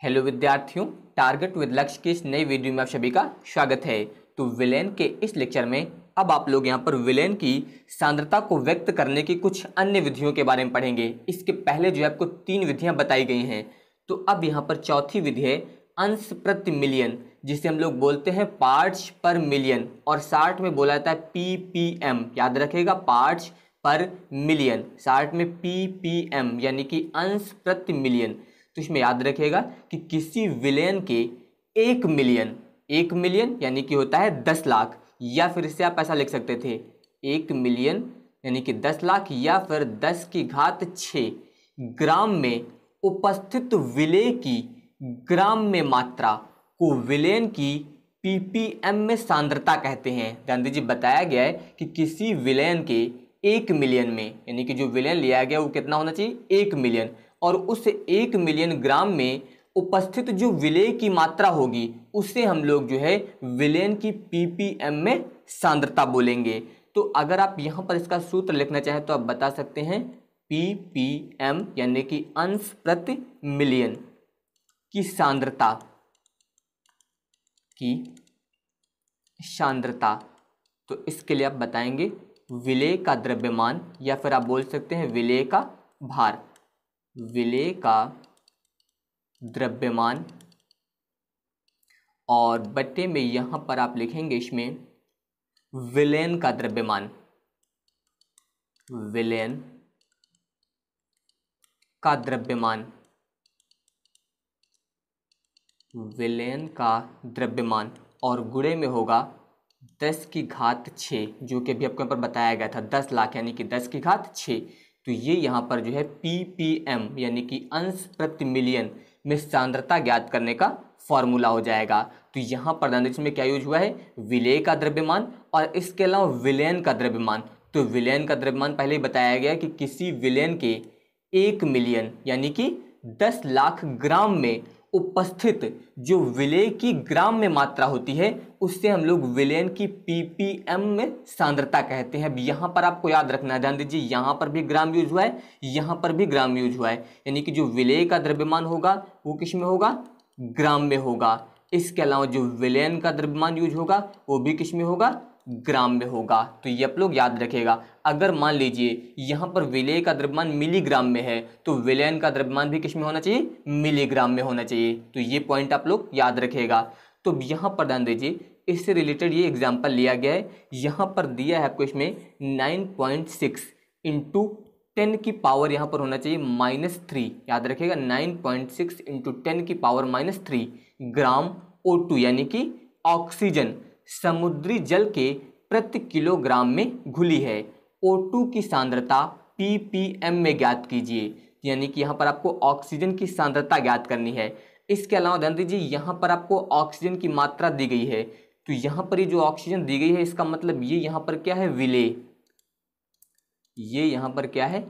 Hello विद्यार्थियों, target with लक्ष्य के इस नई वीडियो में आप सभी का स्वागत है। तो विलेन के इस लेक्चर में अब आप लोग यहाँ पर विलेन की सांद्रता को व्यक्त करने की कुछ अन्य विधियों के बारे में पढ़ेंगे। इसके पहले जो है आपको 3 विधियां बताई गई हैं, तो अब यहाँ पर चौथी विधि है अंश प्रति मिलियन, जिसे हम लोग बोलते हैं पार्ट्स पर मिलियन, और शार्ट में बोला जाता है पीपीएम। याद रखेगा, पार्ट्स पर मिलियन, शार्ट में पीपीएम यानी कि अंश प्रति मिलियन। तो इसमें याद रखिएगा कि किसी विलेन के 1 मिलियन यानी कि होता है 10 लाख, या फिर इसे आप ऐसा लिख सकते थे 1 मिलियन यानी कि 10 लाख, या फिर 10 की घात 6 ग्राम में उपस्थित विलेय की ग्राम में मात्रा को विलेन की पीपीएम में सांद्रता कहते हैं। ध्यान दीजिए, बताया गया है कि किसी विलेन के 1 मिलियन में, यानी कि जो विलेन लिया गया वो कितना होना चाहिए 1 मिलियन, और उस 1 मिलियन ग्राम में उपस्थित जो विलेय की मात्रा होगी उसे हम लोग जो है विलेन की पीपीएम में सांद्रता बोलेंगे। तो अगर आप यहां पर इसका सूत्र लिखना चाहें तो आप बता सकते हैं पीपीएम यानी कि अंश प्रति मिलियन की सांद्रता तो इसके लिए आप बताएंगे विलेय का द्रव्यमान, या फिर आप बोल सकते हैं विलेय का भार, विलेय का द्रव्यमान, और बट्टे में यहां पर आप लिखेंगे इसमें विलेन का द्रव्यमान, विलेन का द्रव्यमान, विलेन का द्रव्यमान, और गुणे में होगा 10 की घात 6, जो कि अभी आपको यहाँ पर बताया गया था 10 लाख यानी कि 10 की घात 6। तो ये यहाँ पर जो है पीपीएम यानी कि अंश प्रति मिलियन में सांद्रता ज्ञात करने का फॉर्मूला हो जाएगा। तो यहाँ पर ध्यान दीजिए में क्या यूज हुआ है, विलेय का द्रव्यमान और इसके अलावा विलेन का द्रव्यमान। तो विलेन का द्रव्यमान पहले ही बताया गया कि किसी विलेन के 1 मिलियन यानी कि 10 लाख ग्राम में उपस्थित जो विलेय की ग्राम में मात्रा होती है उससे हम लोग विलेन की पीपीएम में सांद्रता कहते हैं। अब यहाँ पर आपको याद रखना है, ध्यान दीजिए, यहाँ पर भी ग्राम यूज हुआ है, यहाँ पर भी ग्राम यूज हुआ है, यानी कि जो विलेय का द्रव्यमान होगा वो किस में होगा, ग्राम में होगा। इसके अलावा जो विलेन का द्रव्यमान यूज होगा वो भी किस में होगा, ग्राम में होगा। तो ये आप लोग याद रखेगा। अगर मान लीजिए यहाँ पर विलेय का द्रव्यमान मिलीग्राम में है तो विलेन का द्रव्यमान भी किस में होना चाहिए, मिलीग्राम में होना चाहिए। तो ये पॉइंट आप लोग याद रखेगा। तो यहाँ पर ध्यान दीजिए, इससे रिलेटेड ये एग्जाम्पल लिया गया है। यहाँ पर दिया है आपको इसमें 9.6 इंटू 10 की पावर यहाँ पर होना चाहिए -3। याद रखेगा 9.6 इंटू 10 की पावर -3 ग्राम O2 यानी कि ऑक्सीजन समुद्री जल के प्रति किलोग्राम में घुली है। O2 की सांद्रता ppm में ज्ञात कीजिए, यानी कि यहाँ पर आपको ऑक्सीजन की सांद्रता ज्ञात करनी है। इसके अलावा ध्यान दीजिए, यहाँ पर आपको ऑक्सीजन की मात्रा दी गई है, तो यहाँ पर ये जो ऑक्सीजन दी गई है इसका मतलब ये यहाँ पर क्या है, विलेय, ये यहाँ पर क्या है,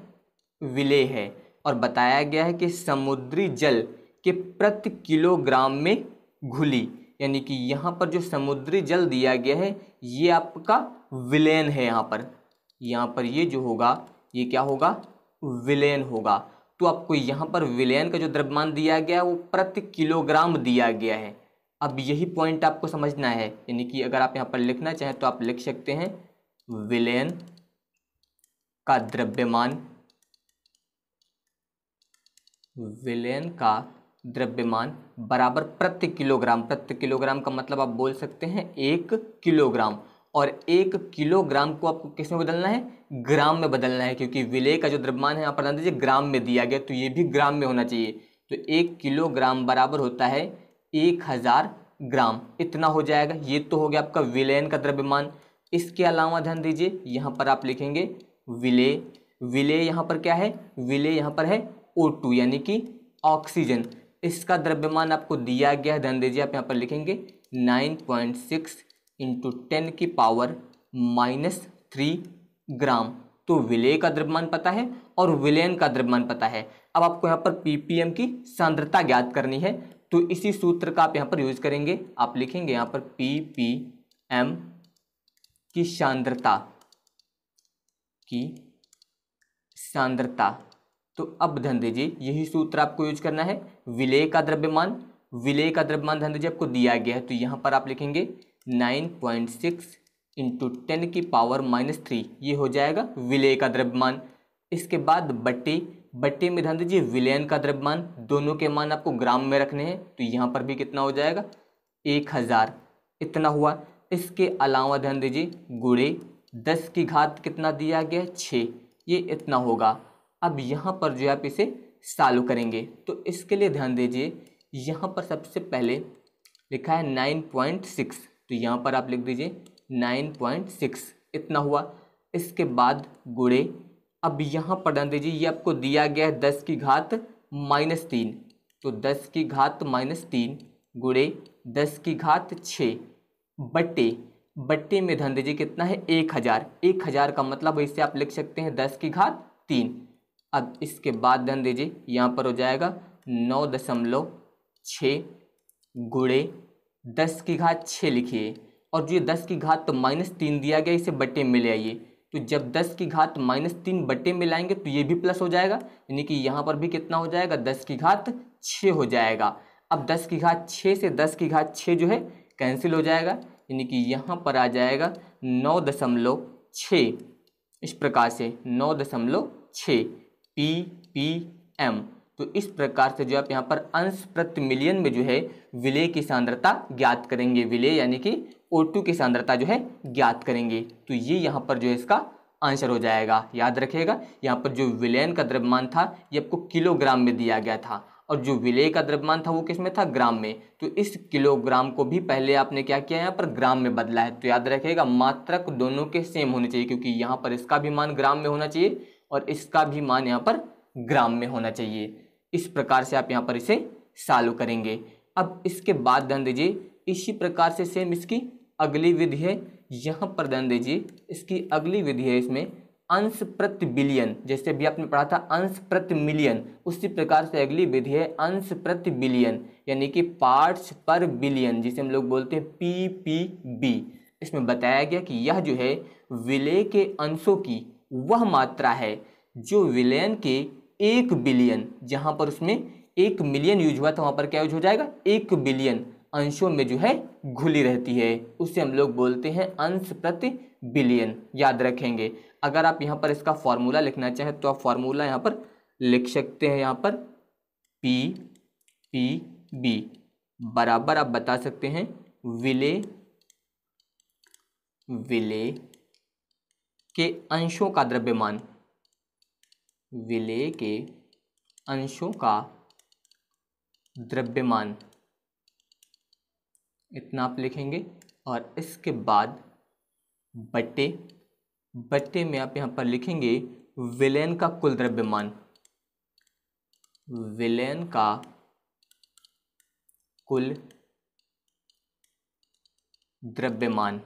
विलेय है। और बताया गया है कि समुद्री जल के प्रति किलोग्राम में घुली, यानी कि यहाँ पर जो समुद्री जल दिया गया है ये आपका विलेन है। यहाँ पर ये जो होगा ये क्या होगा, विलेन होगा। तो आपको यहाँ पर विलेन का जो द्रव्यमान दिया गया है वो प्रति किलोग्राम दिया गया है। अब यही पॉइंट आपको समझना है, यानी कि अगर आप यहाँ पर लिखना चाहें तो आप लिख सकते हैं विलेन का द्रव्यमान, विलेन का द्रव्यमान बराबर प्रति किलोग्राम। प्रति किलोग्राम का मतलब आप बोल सकते हैं 1 किलोग्राम, और 1 किलोग्राम को आपको किस में बदलना है, ग्राम में बदलना है, क्योंकि विलेय का जो द्रव्यमान है यहाँ पर ध्यान दीजिए ग्राम में दिया गया, तो ये भी ग्राम में होना चाहिए। तो 1 किलोग्राम बराबर होता है 1000 ग्राम, इतना हो जाएगा। ये तो हो गया आपका विलेन का द्रव्यमान। इसके अलावा ध्यान दीजिए यहाँ पर आप लिखेंगे विलेय, विलेय यहाँ पर क्या है, विलेय यहाँ पर है O2 यानी कि ऑक्सीजन, इसका द्रव्यमान आपको दिया गया है। ध्यान दीजिए आप यहाँ पर लिखेंगे 9.6 इंटू 10 की पावर -3 ग्राम। तो विलेय का द्रव्यमान पता है और विलेन का द्रव्यमान पता है। अब आपको यहाँ पर पीपीएम की सांद्रता ज्ञात करनी है, तो इसी सूत्र का आप यहाँ पर यूज करेंगे। आप लिखेंगे यहाँ पर पीपीएम की सांद्रता, तो अब ध्यान दीजिए यही सूत्र आपको यूज करना है। विलेय का द्रव्यमान, विलेय का द्रव्यमान ध्यान दीजिए आपको दिया गया है, तो यहाँ पर आप लिखेंगे 9.6 इंटू 10⁻³ ये हो जाएगा विलेय का द्रव्यमान। इसके बाद बट्टे में ध्यान दीजिए विलयन का द्रव्यमान, दोनों के मान आपको ग्राम में रखने हैं, तो यहाँ पर भी कितना हो जाएगा 1000 इतना हुआ। इसके अलावा ध्यान दीजिए गुणे 10 की घात कितना दिया गया 6, ये इतना होगा। अब यहाँ पर जो आप इसे सॉल्व करेंगे तो इसके लिए ध्यान दीजिए यहाँ पर सबसे पहले लिखा है 9.6, तो यहाँ पर आप लिख दीजिए 9.6 इतना हुआ। इसके बाद गुणे, अब यहाँ पर ध्यान दीजिए ये आपको दिया गया है 10 की घात -3, तो 10 की घात -3 गुणे 10 की घात 6 बट्टे में ध्यान दीजिए कितना है 1000, 1000 का मतलब इसे आप लिख सकते हैं 10 की घात 3। अब इसके बाद ध्यान दीजिए यहाँ पर हो जाएगा 9.6 गुणे 10 की घात 6 लिखिए, और जो 10 की घात तो -3 दिया गया इसे बट्टे में ले आइए, तो जब 10 की घात -3 बट्टे में लाएंगे तो ये भी प्लस हो जाएगा, यानी कि यहाँ पर भी कितना हो जाएगा 10 की घात 6 हो जाएगा। अब 10 की घात 6 से 10 की घात 6 जो है कैंसिल हो जाएगा, यानी कि यहाँ पर आ जाएगा 9.6, इस प्रकार से 9.6 ppm। तो इस प्रकार से जो आप यहाँ पर अंश प्रति मिलियन में जो है विलेय की सांद्रता ज्ञात करेंगे, विलेय यानी कि O2 की सांद्रता जो है ज्ञात करेंगे, तो ये यहाँ पर जो है इसका आंसर हो जाएगा। याद रखिएगा यहाँ पर जो विलयन का द्रव्यमान था ये आपको किलोग्राम में दिया गया था, और जो विलेय का द्रव्यमान था वो किस में था ग्राम में, तो इस किलोग्राम को भी पहले आपने क्या किया यहाँ पर ग्राम में बदला है। तो याद रखिएगा मात्रक दोनों के सेम होने चाहिए, क्योंकि यहाँ पर इसका भी मान ग्राम में होना चाहिए और इसका भी मान यहाँ पर ग्राम में होना चाहिए। इस प्रकार से आप यहाँ पर इसे सॉल्व करेंगे। अब इसके बाद ध्यान दीजिए इसी प्रकार से सेम इसकी अगली विधि है, यहाँ पर ध्यान दीजिए इसकी अगली विधि है, इसमें अंश प्रति बिलियन, जैसे भी आपने पढ़ा था अंश प्रति मिलियन, उसी प्रकार से अगली विधि है अंश प्रति बिलियन, यानी कि पार्ट्स पर बिलियन, जिसे हम लोग बोलते हैं PPB। इसमें बताया गया कि यह जो है विलेय के अंशों की वह मात्रा है जो विलयन के 1 बिलियन, जहां पर उसमें 1 मिलियन यूज हुआ था वहां पर क्या यूज हो जाएगा 1 बिलियन अंशों में जो है घुली रहती है, उसे हम लोग बोलते हैं अंश प्रति बिलियन। याद रखेंगे। अगर आप यहाँ पर इसका फॉर्मूला लिखना चाहें तो आप फॉर्मूला यहाँ पर लिख सकते हैं, यहाँ पर PPB बराबर आप बता सकते हैं विलेय के अंशों का द्रव्यमान, विलेय के अंशों का द्रव्यमान, इतना आप लिखेंगे। और इसके बाद बट्टे में आप यहाँ पर लिखेंगे विलयन का कुल द्रव्यमान, विलयन का कुल द्रव्यमान,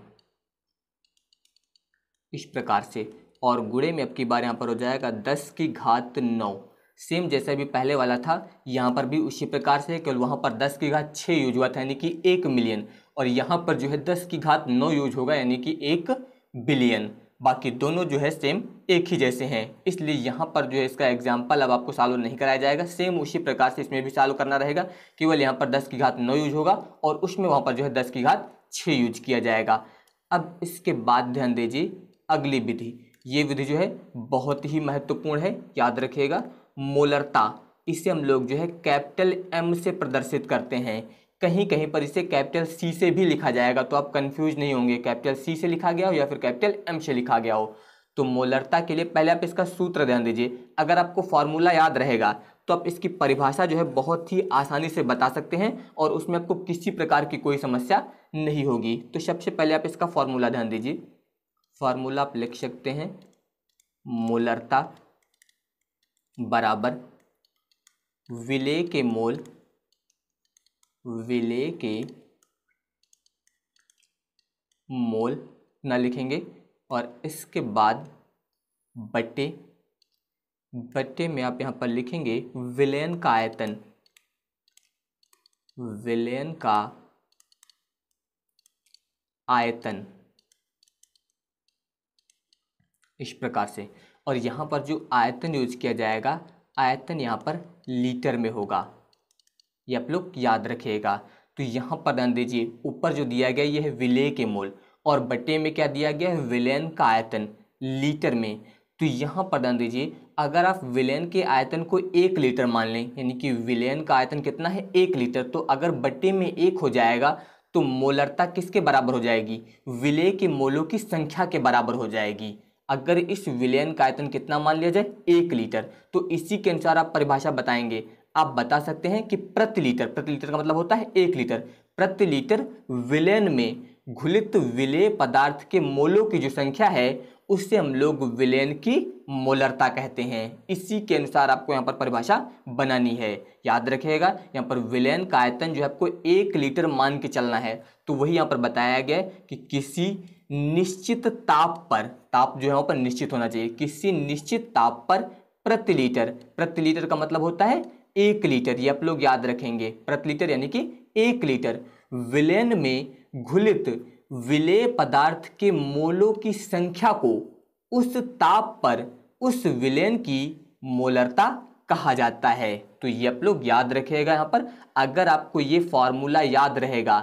इस प्रकार से। और गुणे में आपकी बार यहाँ पर हो जाएगा 10 की घात 9, सेम जैसा भी पहले वाला था यहाँ पर भी उसी प्रकार से, केवल वहाँ पर 10 की घात 6 यूज हुआ था यानी कि 1 मिलियन, और यहाँ पर जो है 10 की घात 9 यूज होगा यानी कि 1 बिलियन। बाकी दोनों जो है सेम एक ही जैसे हैं, इसलिए यहाँ पर जो है इसका एग्जाम्पल अब आपको सॉल्व नहीं कराया जाएगा, सेम उसी प्रकार से इसमें भी सॉल्व करना रहेगा, केवल यहाँ पर 10 की घात 9 यूज होगा और उसमें वहाँ पर जो है 10 की घात 6 यूज किया जाएगा। अब इसके बाद ध्यान दीजिए अगली विधि, ये विधि जो है बहुत ही महत्वपूर्ण है, याद रखिएगा। मोलरता, इसे हम लोग जो है कैपिटल M से प्रदर्शित करते हैं, कहीं कहीं पर इसे कैपिटल C से भी लिखा जाएगा, तो आप कंफ्यूज नहीं होंगे कैपिटल C से लिखा गया हो या फिर कैपिटल M से लिखा गया हो। तो मोलरता के लिए पहले आप इसका सूत्र ध्यान दीजिए, अगर आपको फॉर्मूला याद रहेगा तो आप इसकी परिभाषा जो है बहुत ही आसानी से बता सकते हैं और उसमें आपको किसी प्रकार की कोई समस्या नहीं होगी। तो सबसे पहले आप इसका फॉर्मूला ध्यान दीजिए, फॉर्मूला आप लिख सकते हैं मोलरता बराबर विलेय के मोल, विलेय के मोल ना लिखेंगे, और इसके बाद बट्टे में आप यहाँ पर लिखेंगे विलयन का आयतन, विलयन का आयतन, इस प्रकार से। और यहाँ पर जो आयतन यूज किया जाएगा आयतन यहाँ पर लीटर में होगा, ये आप लोग याद रखिएगा। तो यहाँ पर ध्यान दीजिए, ऊपर जो दिया गया ये है विलेय के मोल और बटे में क्या दिया गया है, विलयन का आयतन लीटर में। तो यहाँ पर ध्यान दीजिए, अगर आप विलयन के आयतन को 1 लीटर मान लें, यानी कि विलयन का आयतन कितना है 1 लीटर, तो अगर बटे में 1 हो जाएगा तो मोलरता किसके बराबर हो जाएगी, विलेय के मोलों की संख्या के बराबर हो जाएगी। अगर इस विलयन का आयतन कितना मान लिया जाए 1 लीटर, तो इसी के अनुसार आप परिभाषा बताएंगे। आप बता सकते हैं कि प्रति लीटर का मतलब होता है 1 लीटर, प्रति लीटर विलयन में घुलित विलेय पदार्थ के मोलों की जो संख्या है उससे हम लोग विलयन की मोलरता कहते हैं। इसी के अनुसार आपको यहाँ पर परिभाषा बनानी है, याद रखिएगा। यहाँ पर विलयन का आयतन जो है आपको 1 लीटर मान के चलना है। तो वही यहाँ पर बताया गया है कि किसी निश्चित ताप पर, ताप जो है वहाँ पर निश्चित होना चाहिए, किसी निश्चित ताप पर प्रति लीटर का मतलब होता है 1 लीटर, ये आप लोग याद रखेंगे। प्रति लीटर यानी कि 1 लीटर विलयन में घुलित विलेय पदार्थ के मोलों की संख्या को उस ताप पर उस विलयन की मोलरता कहा जाता है। तो ये आप लोग याद रखिएगा। यहाँ पर अगर आपको ये फॉर्मूला याद रहेगा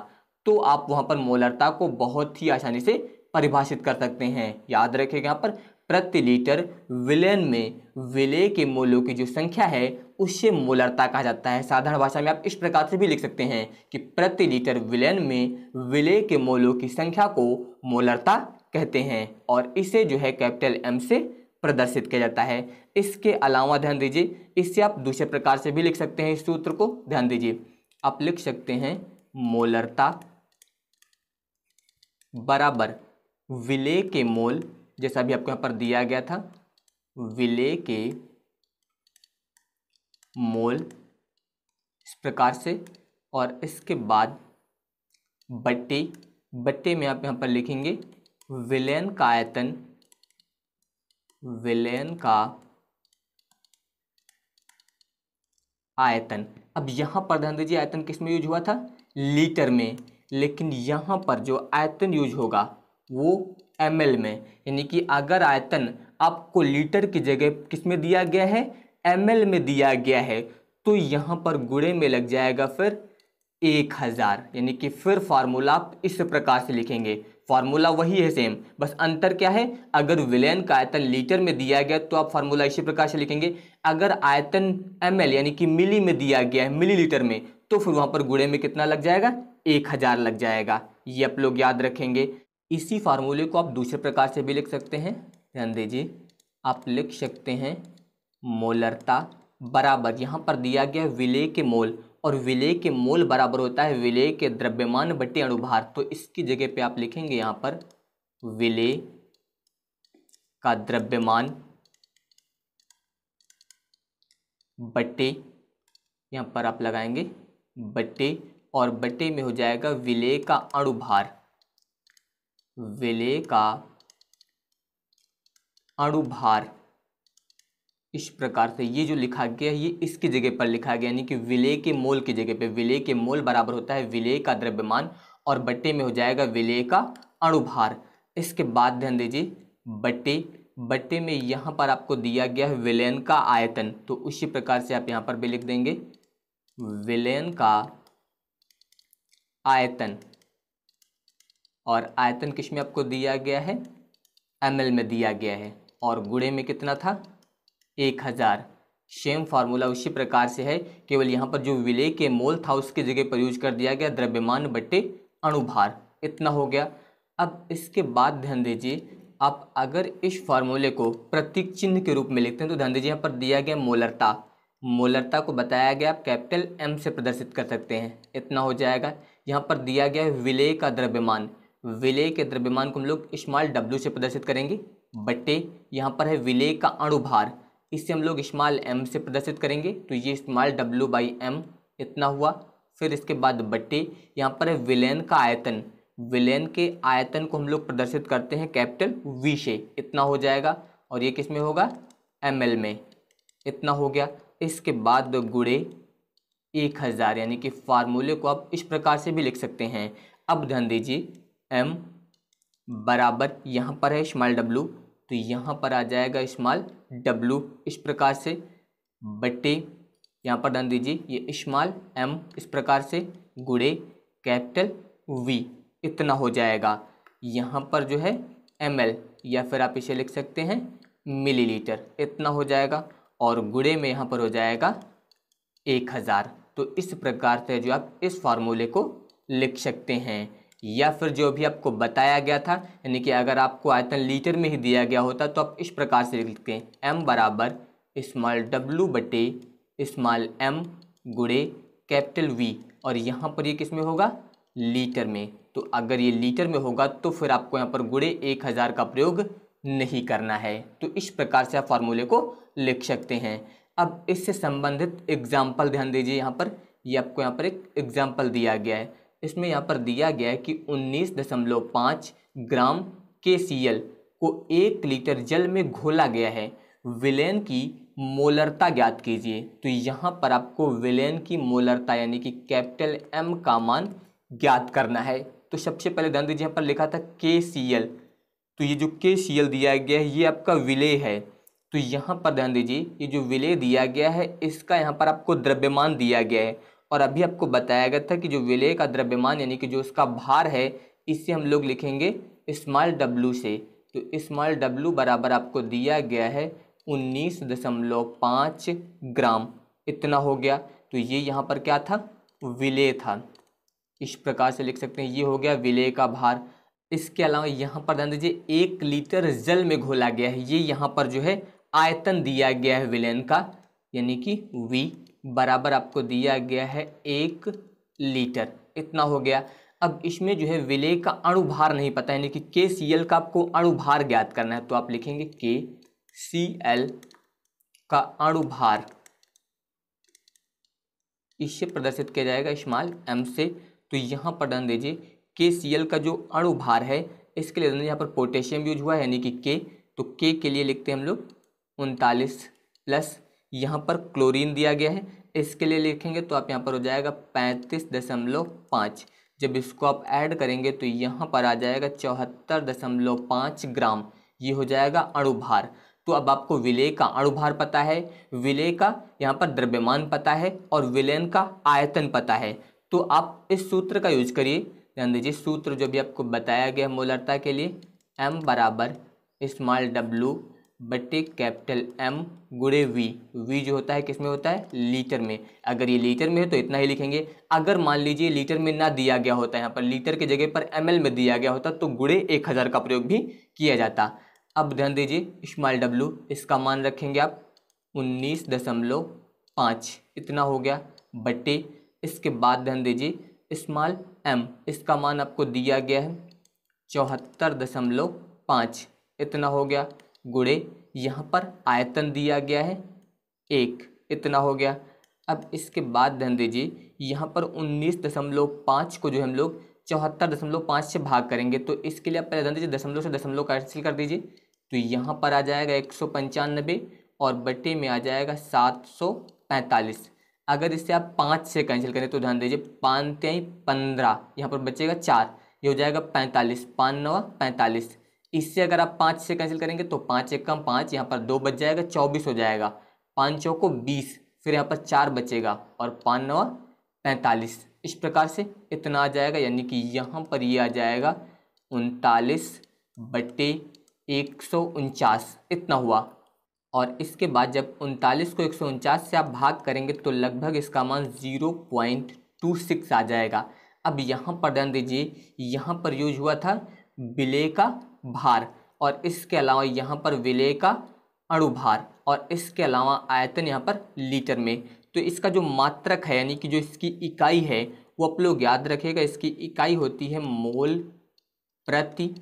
तो आप वहां पर मोलरता को बहुत ही आसानी से परिभाषित कर सकते हैं। याद रखिएगा, यहाँ पर प्रति लीटर विलयन में विलेय के मोलों की जो संख्या है उससे मोलरता कहा जाता है। साधारण भाषा में आप इस प्रकार से भी लिख सकते हैं कि प्रति लीटर विलयन में विलेय के मोलों की संख्या को मोलरता कहते हैं, और इसे जो है कैपिटल M से प्रदर्शित किया जाता है। इसके अलावा ध्यान दीजिए, इससे आप दूसरे प्रकार से भी लिख सकते हैं। इस सूत्र को ध्यान दीजिए, आप लिख सकते हैं मोलरता बराबर विलेय के मोल, जैसा भी आपको यहाँ पर दिया गया था, विलेय के मोल इस प्रकार से, और इसके बाद बट्टे में आप यहाँ पर लिखेंगे विलयन का आयतन, विलयन का आयतन। अब यहाँ पर ध्यान दीजिए, आयतन किस में यूज हुआ था, लीटर में, लेकिन यहाँ पर जो आयतन यूज होगा वो ml में, यानी कि अगर आयतन आपको लीटर की जगह किस में दिया गया है, ml में दिया गया है, तो यहाँ पर गुणे में लग जाएगा फिर 1000, यानी कि फिर फार्मूला आप इस प्रकार से लिखेंगे। फार्मूला वही है सेम, बस अंतर क्या है, अगर विलयन का आयतन लीटर में दिया गया तो आप फार्मूला इसी प्रकार से लिखेंगे। अगर आयतन ml यानी कि मिली में दिया गया है, मिलीलीटर में, तो फिर वहां पर गुणे में कितना लग जाएगा, 1000 लग जाएगा। ये आप लोग याद रखेंगे। इसी फार्मूले को आप दूसरे प्रकार से भी लिख सकते हैं। ध्यान दीजिए, आप लिख सकते हैं मोलरता बराबर, यहाँ पर दिया गया विलेय के मोल, और विलेय के मोल बराबर होता है विलेय के द्रव्यमान बटे अणुभार। तो इसकी जगह पे आप लिखेंगे यहाँ पर विलेय का द्रव्यमान बटे, यहाँ पर आप लगाएंगे बटे, और बटे में हो जाएगा विलेय का अणुभार, विलेय का अणुभार। इस प्रकार से ये जो लिखा गया ये इसकी जगह पर लिखा गया, यानी कि विलेय के मोल की जगह पे विलेय के मोल बराबर होता है विलेय का द्रव्यमान, और बट्टे में हो जाएगा विलेय का अणुभार। इसके बाद ध्यान दीजिए बट्टे में यहाँ पर आपको दिया गया है विलयन का आयतन, तो उसी प्रकार से आप यहाँ पर भी लिख देंगे विलयन का आयतन, और आयतन किस में आपको दिया गया है, ml में दिया गया है, और गुणे में कितना था 1000। सेम फार्मूला उसी प्रकार से है, केवल यहाँ पर जो विलेय के मोल था उसकी जगह पर यूज कर दिया गया द्रव्यमान बट्टे अणुभार। इतना हो गया। अब इसके बाद ध्यान दीजिए, आप अगर इस फार्मूले को प्रतीक चिन्ह के रूप में लिखते हैं तो ध्यान दीजिए यहाँ पर दिया गया मोलरता, मोलरता को बताया गया आप कैपिटल M से प्रदर्शित कर सकते हैं। इतना हो जाएगा। यहाँ पर दिया गया है विलेय का द्रव्यमान, विलेय के द्रव्यमान को हम लोग स्मॉल w से प्रदर्शित करेंगे, बट्टे यहाँ पर है विलेय का अणुभार, इससे हम लोग स्मॉल m से प्रदर्शित करेंगे, तो ये स्मॉल w बाई m इतना हुआ। फिर इसके बाद बट्टे यहाँ पर है विलयन का आयतन, विलयन के आयतन को हम लोग प्रदर्शित करते हैं कैपिटल V से, इतना हो जाएगा, और ये किस में होगा ml में, इतना हो गया। इसके बाद गुणे 1000, यानी कि फार्मूले को आप इस प्रकार से भी लिख सकते हैं। अब ध्यान दीजिए m बराबर यहाँ पर है स्मॉल w, तो यहाँ पर आ जाएगा स्मॉल w, इस प्रकार से बटे यहाँ पर ध्यान दीजिए ये स्मॉल m इस प्रकार से गुणे कैपिटल V इतना हो जाएगा। यहाँ पर जो है ml या फिर आप इसे लिख सकते हैं मिलीलीटर इतना हो जाएगा और गुणे में यहाँ पर हो जाएगा 1000। तो इस प्रकार से जो आप इस फार्मूले को लिख सकते हैं। या फिर जो भी आपको बताया गया था यानी कि अगर आपको आयतन लीटर में ही दिया गया होता तो आप इस प्रकार से लिखते हैं m बराबर स्मॉल w बटे स्मॉल m गुणे कैपिटल V और यहाँ पर ये किस में होगा लीटर में। तो अगर ये लीटर में होगा तो फिर आपको यहाँ पर गुणे 1000 का प्रयोग नहीं करना है। तो इस प्रकार से आप फार्मूले को लिख सकते हैं। अब इससे संबंधित एग्जाम्पल ध्यान दीजिए, यहाँ पर ये आपको यहाँ पर एक एग्जाम्पल दिया गया है। इसमें यहाँ पर दिया गया है कि 19.5 ग्राम KCl को 1 लीटर जल में घोला गया है, विलेन की मोलरता ज्ञात कीजिए। तो यहाँ पर आपको विलेन की मोलरता यानी कि कैपिटल M का मान ज्ञात करना है। तो सबसे पहले ध्यान दीजिए यहाँ पर लिखा था KCl, तो ये जो KCl दिया गया है ये आपका विलेय है। तो यहाँ पर ध्यान दीजिए ये जो विलेय दिया गया है इसका यहाँ पर आपको द्रव्यमान दिया गया है और अभी आपको बताया गया था कि जो विलेय का द्रव्यमान यानी कि जो उसका भार है इसे हम लोग लिखेंगे स्मॉल w से। तो स्मॉल w बराबर आपको दिया गया है 19.5 ग्राम इतना हो गया। तो ये यहाँ पर क्या था विलेय था, इस प्रकार से लिख सकते हैं ये हो गया विलेय का भार। इसके अलावा यहाँ पर ध्यान दीजिए 1 लीटर जल में घोला गया है, ये यहाँ पर जो है आयतन दिया गया है विलेन का यानी कि V बराबर आपको दिया गया है 1 लीटर इतना हो गया। अब इसमें जो है विलेय का अणुभार नहीं पता यानी कि KCl का आपको अणुभार ज्ञात करना है। तो आप लिखेंगे KCl का अणुभार, इससे प्रदर्शित किया जाएगा स्मॉल m से। तो यहाँ पर ध्यान दीजिए KCl का जो अणुभार है इसके लिए यहाँ पर पोटेशियम यूज हुआ है यानी कि K, तो K के लिए लिखते हैं हम लोग 39 प्लस यहाँ पर क्लोरीन दिया गया है इसके लिए लिखेंगे तो आप यहाँ पर हो जाएगा 35.5। जब इसको आप ऐड करेंगे तो यहाँ पर आ जाएगा 74.5 ग्राम, ये हो जाएगा अणुभार। तो अब आपको विलेय का अणुभार पता है, विलेय का यहाँ पर द्रव्यमान पता है और विलेन का आयतन पता है। तो आप इस सूत्र का यूज करिए। ध्यान दीजिए सूत्र जो भी आपको बताया गया मोलरता के लिए m बराबर स्मॉल w बटे कैपिटल M गुणे V जो होता है किस में होता है लीटर में। अगर ये लीटर में है तो इतना ही लिखेंगे। अगर मान लीजिए लीटर में ना दिया गया होता, यहाँ पर लीटर की जगह पर ml में दिया गया होता तो गुणे 1000 का प्रयोग भी किया जाता। अब ध्यान दीजिए स्मॉल w इसका मान रखेंगे आप 19.5 इतना हो गया बटे, इसके बाद ध्यान दीजिए स्मॉल m इसका मान आपको दिया गया है 74.5 इतना हो गया गुणे यहाँ पर आयतन दिया गया है 1 इतना हो गया। अब इसके बाद ध्यान दीजिए यहाँ पर 19.5 को जो हम लोग 74.5 से भाग करेंगे तो इसके लिए आप पहले ध्यान दीजिए दशमलव से दशमलव कैंसिल कर दीजिए। तो यहाँ पर आ जाएगा 195 और बटे में आ जाएगा 745। अगर इससे आप 5 से कैंसिल करें तो ध्यान दीजिए 5 × 15 यहाँ पर बचेगा 4, ये हो जाएगा 45, 5 × 9 45। इससे अगर आप 5 से कैंसिल करेंगे तो 5 × 1 5, यहाँ पर 2 बच जाएगा 24 हो जाएगा, 5 × 4 20, फिर यहाँ पर 4 बचेगा और 5 × 9 45। इस प्रकार से इतना आ जाएगा यानी कि यहाँ पर ये आ जाएगा 39/149 इतना हुआ। और इसके बाद जब 39 को 149 से आप भाग करेंगे तो लगभग इसका मान 0.26 आ जाएगा। अब यहाँ पर ध्यान दीजिए यहाँ पर यूज हुआ था विलेय का भार और इसके अलावा यहाँ पर विलेय का अणुभार और इसके अलावा आयतन यहाँ पर लीटर में। तो इसका जो मात्रक है यानी कि जो इसकी इकाई है वो आप लोग याद रखिएगा, इसकी इकाई होती है मोल प्रति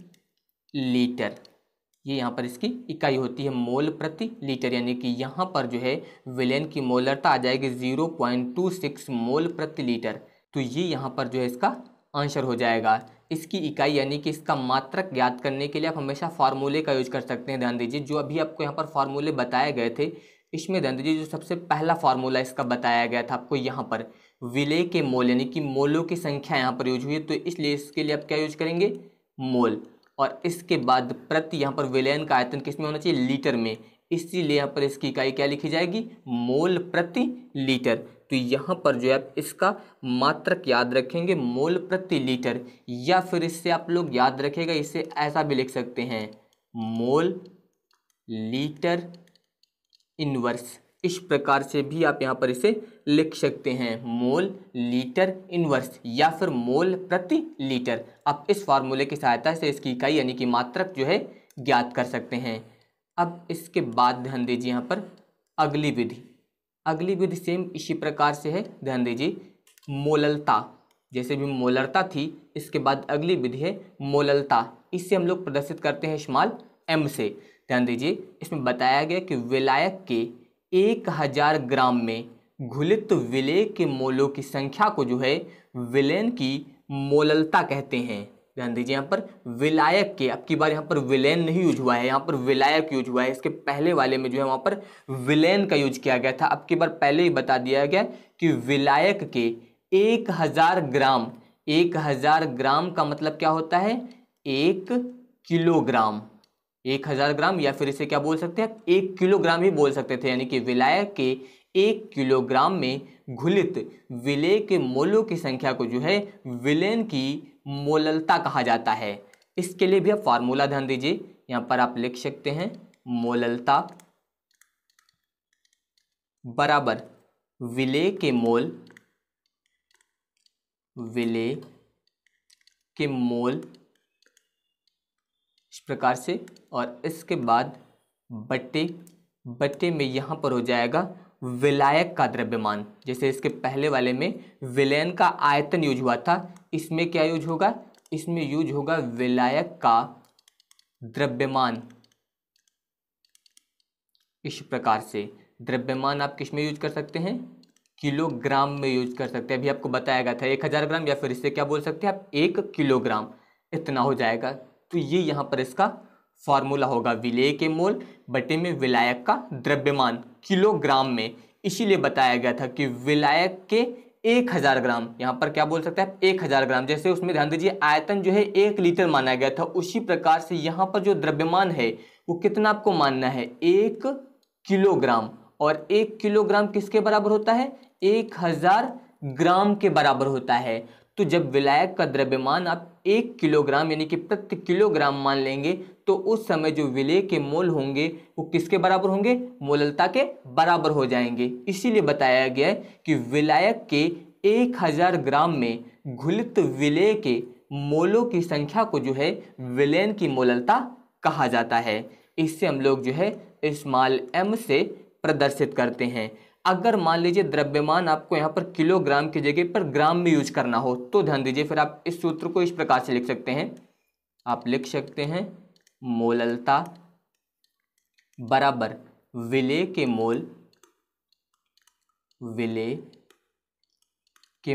लीटर। ये यहाँ पर इसकी इकाई होती है मोल प्रति लीटर यानी कि यहाँ पर जो है विलेन की मोलरता आ जाएगी 0.26 मोल प्रति लीटर। तो ये यहाँ पर जो है इसका आंसर हो जाएगा। इसकी इकाई यानी कि इसका मात्रक ज्ञात करने के लिए आप हमेशा फार्मूले का यूज कर सकते हैं। ध्यान दीजिए जो अभी आपको यहाँ पर फार्मूले बताए गए थे इसमें ध्यान दीजिए जो सबसे पहला फार्मूला इसका बताया गया था आपको यहाँ पर विलेय के मोल यानी कि मोलों की संख्या यहाँ पर यूज हुई है, तो इसलिए इसके लिए आप क्या यूज करेंगे मोल। और इसके बाद प्रति यहाँ पर विलेयन का आयतन किस में होना चाहिए लीटर में, इसीलिए यहाँ पर इसकी इकाई क्या लिखी जाएगी, मोल प्रति लीटर। तो यहाँ पर जो है आप इसका मात्रक याद रखेंगे मोल प्रति लीटर, या फिर इससे आप लोग याद रखेगा, इसे ऐसा भी लिख सकते हैं मोल लीटर इनवर्स। इस प्रकार से भी आप यहाँ पर इसे लिख सकते हैं मोल लीटर इनवर्स या फिर मोल प्रति लीटर। आप इस फार्मूले की सहायता से इसकी इकाई यानी कि मात्रक जो है ज्ञात कर सकते हैं। अब इसके बाद ध्यान दीजिए यहाँ पर अगली विधि सेम इसी प्रकार से है। ध्यान दीजिए मोललता, जैसे भी मोलरता थी, इसके बाद अगली विधि है मोललता। इसे हम लोग प्रदर्शित करते हैं स्मॉल m से। ध्यान दीजिए इसमें बताया गया कि विलायक के 1000 ग्राम में घुलित विलेय के मोलों की संख्या को जो है विलेन की मोललता कहते हैं। ध्यान दीजिए यहाँ पर विलायक के, अब की बार यहाँ पर विलेन नहीं यूज हुआ है, यहाँ पर विलायक यूज हुआ है। इसके पहले वाले में जो है वहाँ पर विलेन का यूज किया गया था। अब की बार पहले ही बता दिया गया कि विलायक के 1000 ग्राम, 1000 ग्राम का मतलब क्या होता है 1 किलोग्राम। 1000 ग्राम या फिर इसे क्या बोल सकते हैं 1 किलोग्राम ही बोल सकते थे, यानी कि विलायक के 1 किलोग्राम में घुलित विलेय के मोलों की संख्या को जो है विलेन की मोललता कहा जाता है। इसके लिए भी आप फार्मूला ध्यान दीजिए, यहाँ पर आप लिख सकते हैं मोललता बराबर विलेय के मोल इस प्रकार से, और इसके बाद बट्टे में यहाँ पर हो जाएगा विलायक का द्रव्यमान। जैसे इसके पहले वाले में विलेन का आयतन यूज हुआ था, इसमें क्या यूज होगा, इसमें यूज होगा विलायक का द्रव्यमान। इस प्रकार से द्रव्यमान आप किस में यूज कर सकते हैं, किलोग्राम में यूज कर सकते हैं। अभी आपको बताया गया था 1000 ग्राम, या फिर इससे क्या बोल सकते हैं आप 1 किलोग्राम, इतना हो जाएगा। तो ये यहाँ पर इसका फॉर्मूला होगा विलेय के मोल बटे में विलायक का द्रव्यमान किलोग्राम में। इसीलिए बताया गया था कि विलायक के 1000 ग्राम, यहाँ पर क्या बोल सकते हैं 1000 ग्राम। जैसे उसमें ध्यान दीजिए आयतन जो है 1 लीटर माना गया था, उसी प्रकार से यहाँ पर जो द्रव्यमान है वो कितना आपको मानना है 1 किलोग्राम। और 1 किलोग्राम किसके बराबर होता है 1000 ग्राम के बराबर होता है। तो जब विलायक का द्रव्यमान आप 1 किलोग्राम यानी कि प्रति किलोग्राम मान लेंगे, तो उस समय जो विलेय के मोल होंगे वो किसके बराबर होंगे, मोललता के बराबर हो जाएंगे। इसीलिए बताया गया है कि विलायक के 1000 ग्राम में घुलित विलेय के मोलों की संख्या को जो है विलेन की मोललता कहा जाता है। इससे हम लोग जो है स्मॉल m से प्रदर्शित करते हैं। अगर मान लीजिए द्रव्यमान आपको यहाँ पर किलोग्राम की जगह पर ग्राम में यूज करना हो, तो ध्यान दीजिए फिर आप इस सूत्र को इस प्रकार से लिख सकते हैं। आप लिख सकते हैं मोललता बराबर विलेय के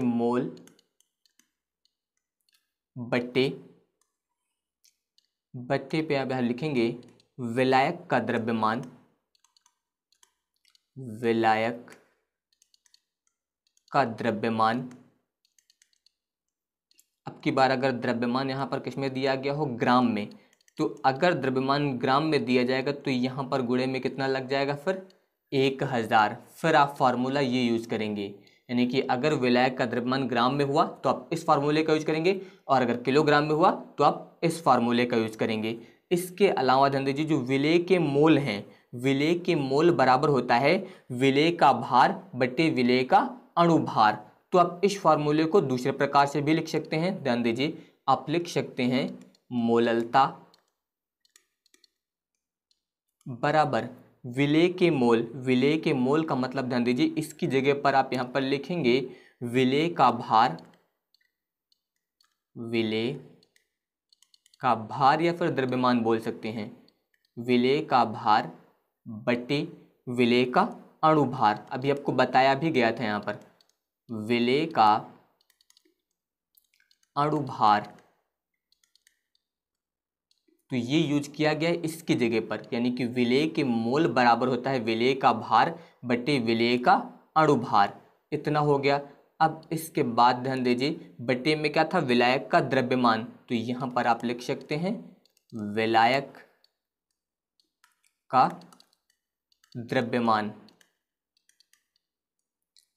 मोल बट्टे पे आप यहाँ लिखेंगे विलायक का द्रव्यमान, विलायक का द्रव्यमान। अब की बार अगर द्रव्यमान यहाँ पर किस में दिया गया हो ग्राम में, तो अगर द्रव्यमान ग्राम में दिया जाएगा तो यहाँ पर गुणे में कितना लग जाएगा फिर 1000। फिर आप फार्मूला ये यूज करेंगे, यानी कि अगर विलायक का द्रव्यमान ग्राम में हुआ तो आप इस फार्मूले का यूज करेंगे, और अगर किलोग्राम में हुआ तो आप इस फार्मूले का यूज करेंगे। इसके अलावा ध्यान दीजिए जो विलेय के मोल हैं, विलेय के मोल बराबर होता है विलेय का भार बटे विलेय का अणुभार। तो आप इस फार्मूले को दूसरे प्रकार से भी लिख सकते हैं। ध्यान दीजिए आप लिख सकते हैं मोललता बराबर विलेय के मोल। विलेय के मोल का मतलब ध्यान दीजिए इसकी जगह पर आप यहाँ पर लिखेंगे विलेय का भार, विलेय का भार या फिर द्रव्यमान बोल सकते हैं, विलेय का भार बटे विलेय का अणुभार। अभी आपको बताया भी गया था यहाँ पर विलेय का अणुभार, तो ये यूज किया गया है इसकी जगह पर, यानी कि विलेय के मोल बराबर होता है विलेय का भार बटे विलेय का अणुभार। इतना हो गया। अब इसके बाद ध्यान दीजिए बटे में क्या था विलायक का द्रव्यमान, तो यहाँ पर आप लिख सकते हैं विलायक का द्रव्यमान।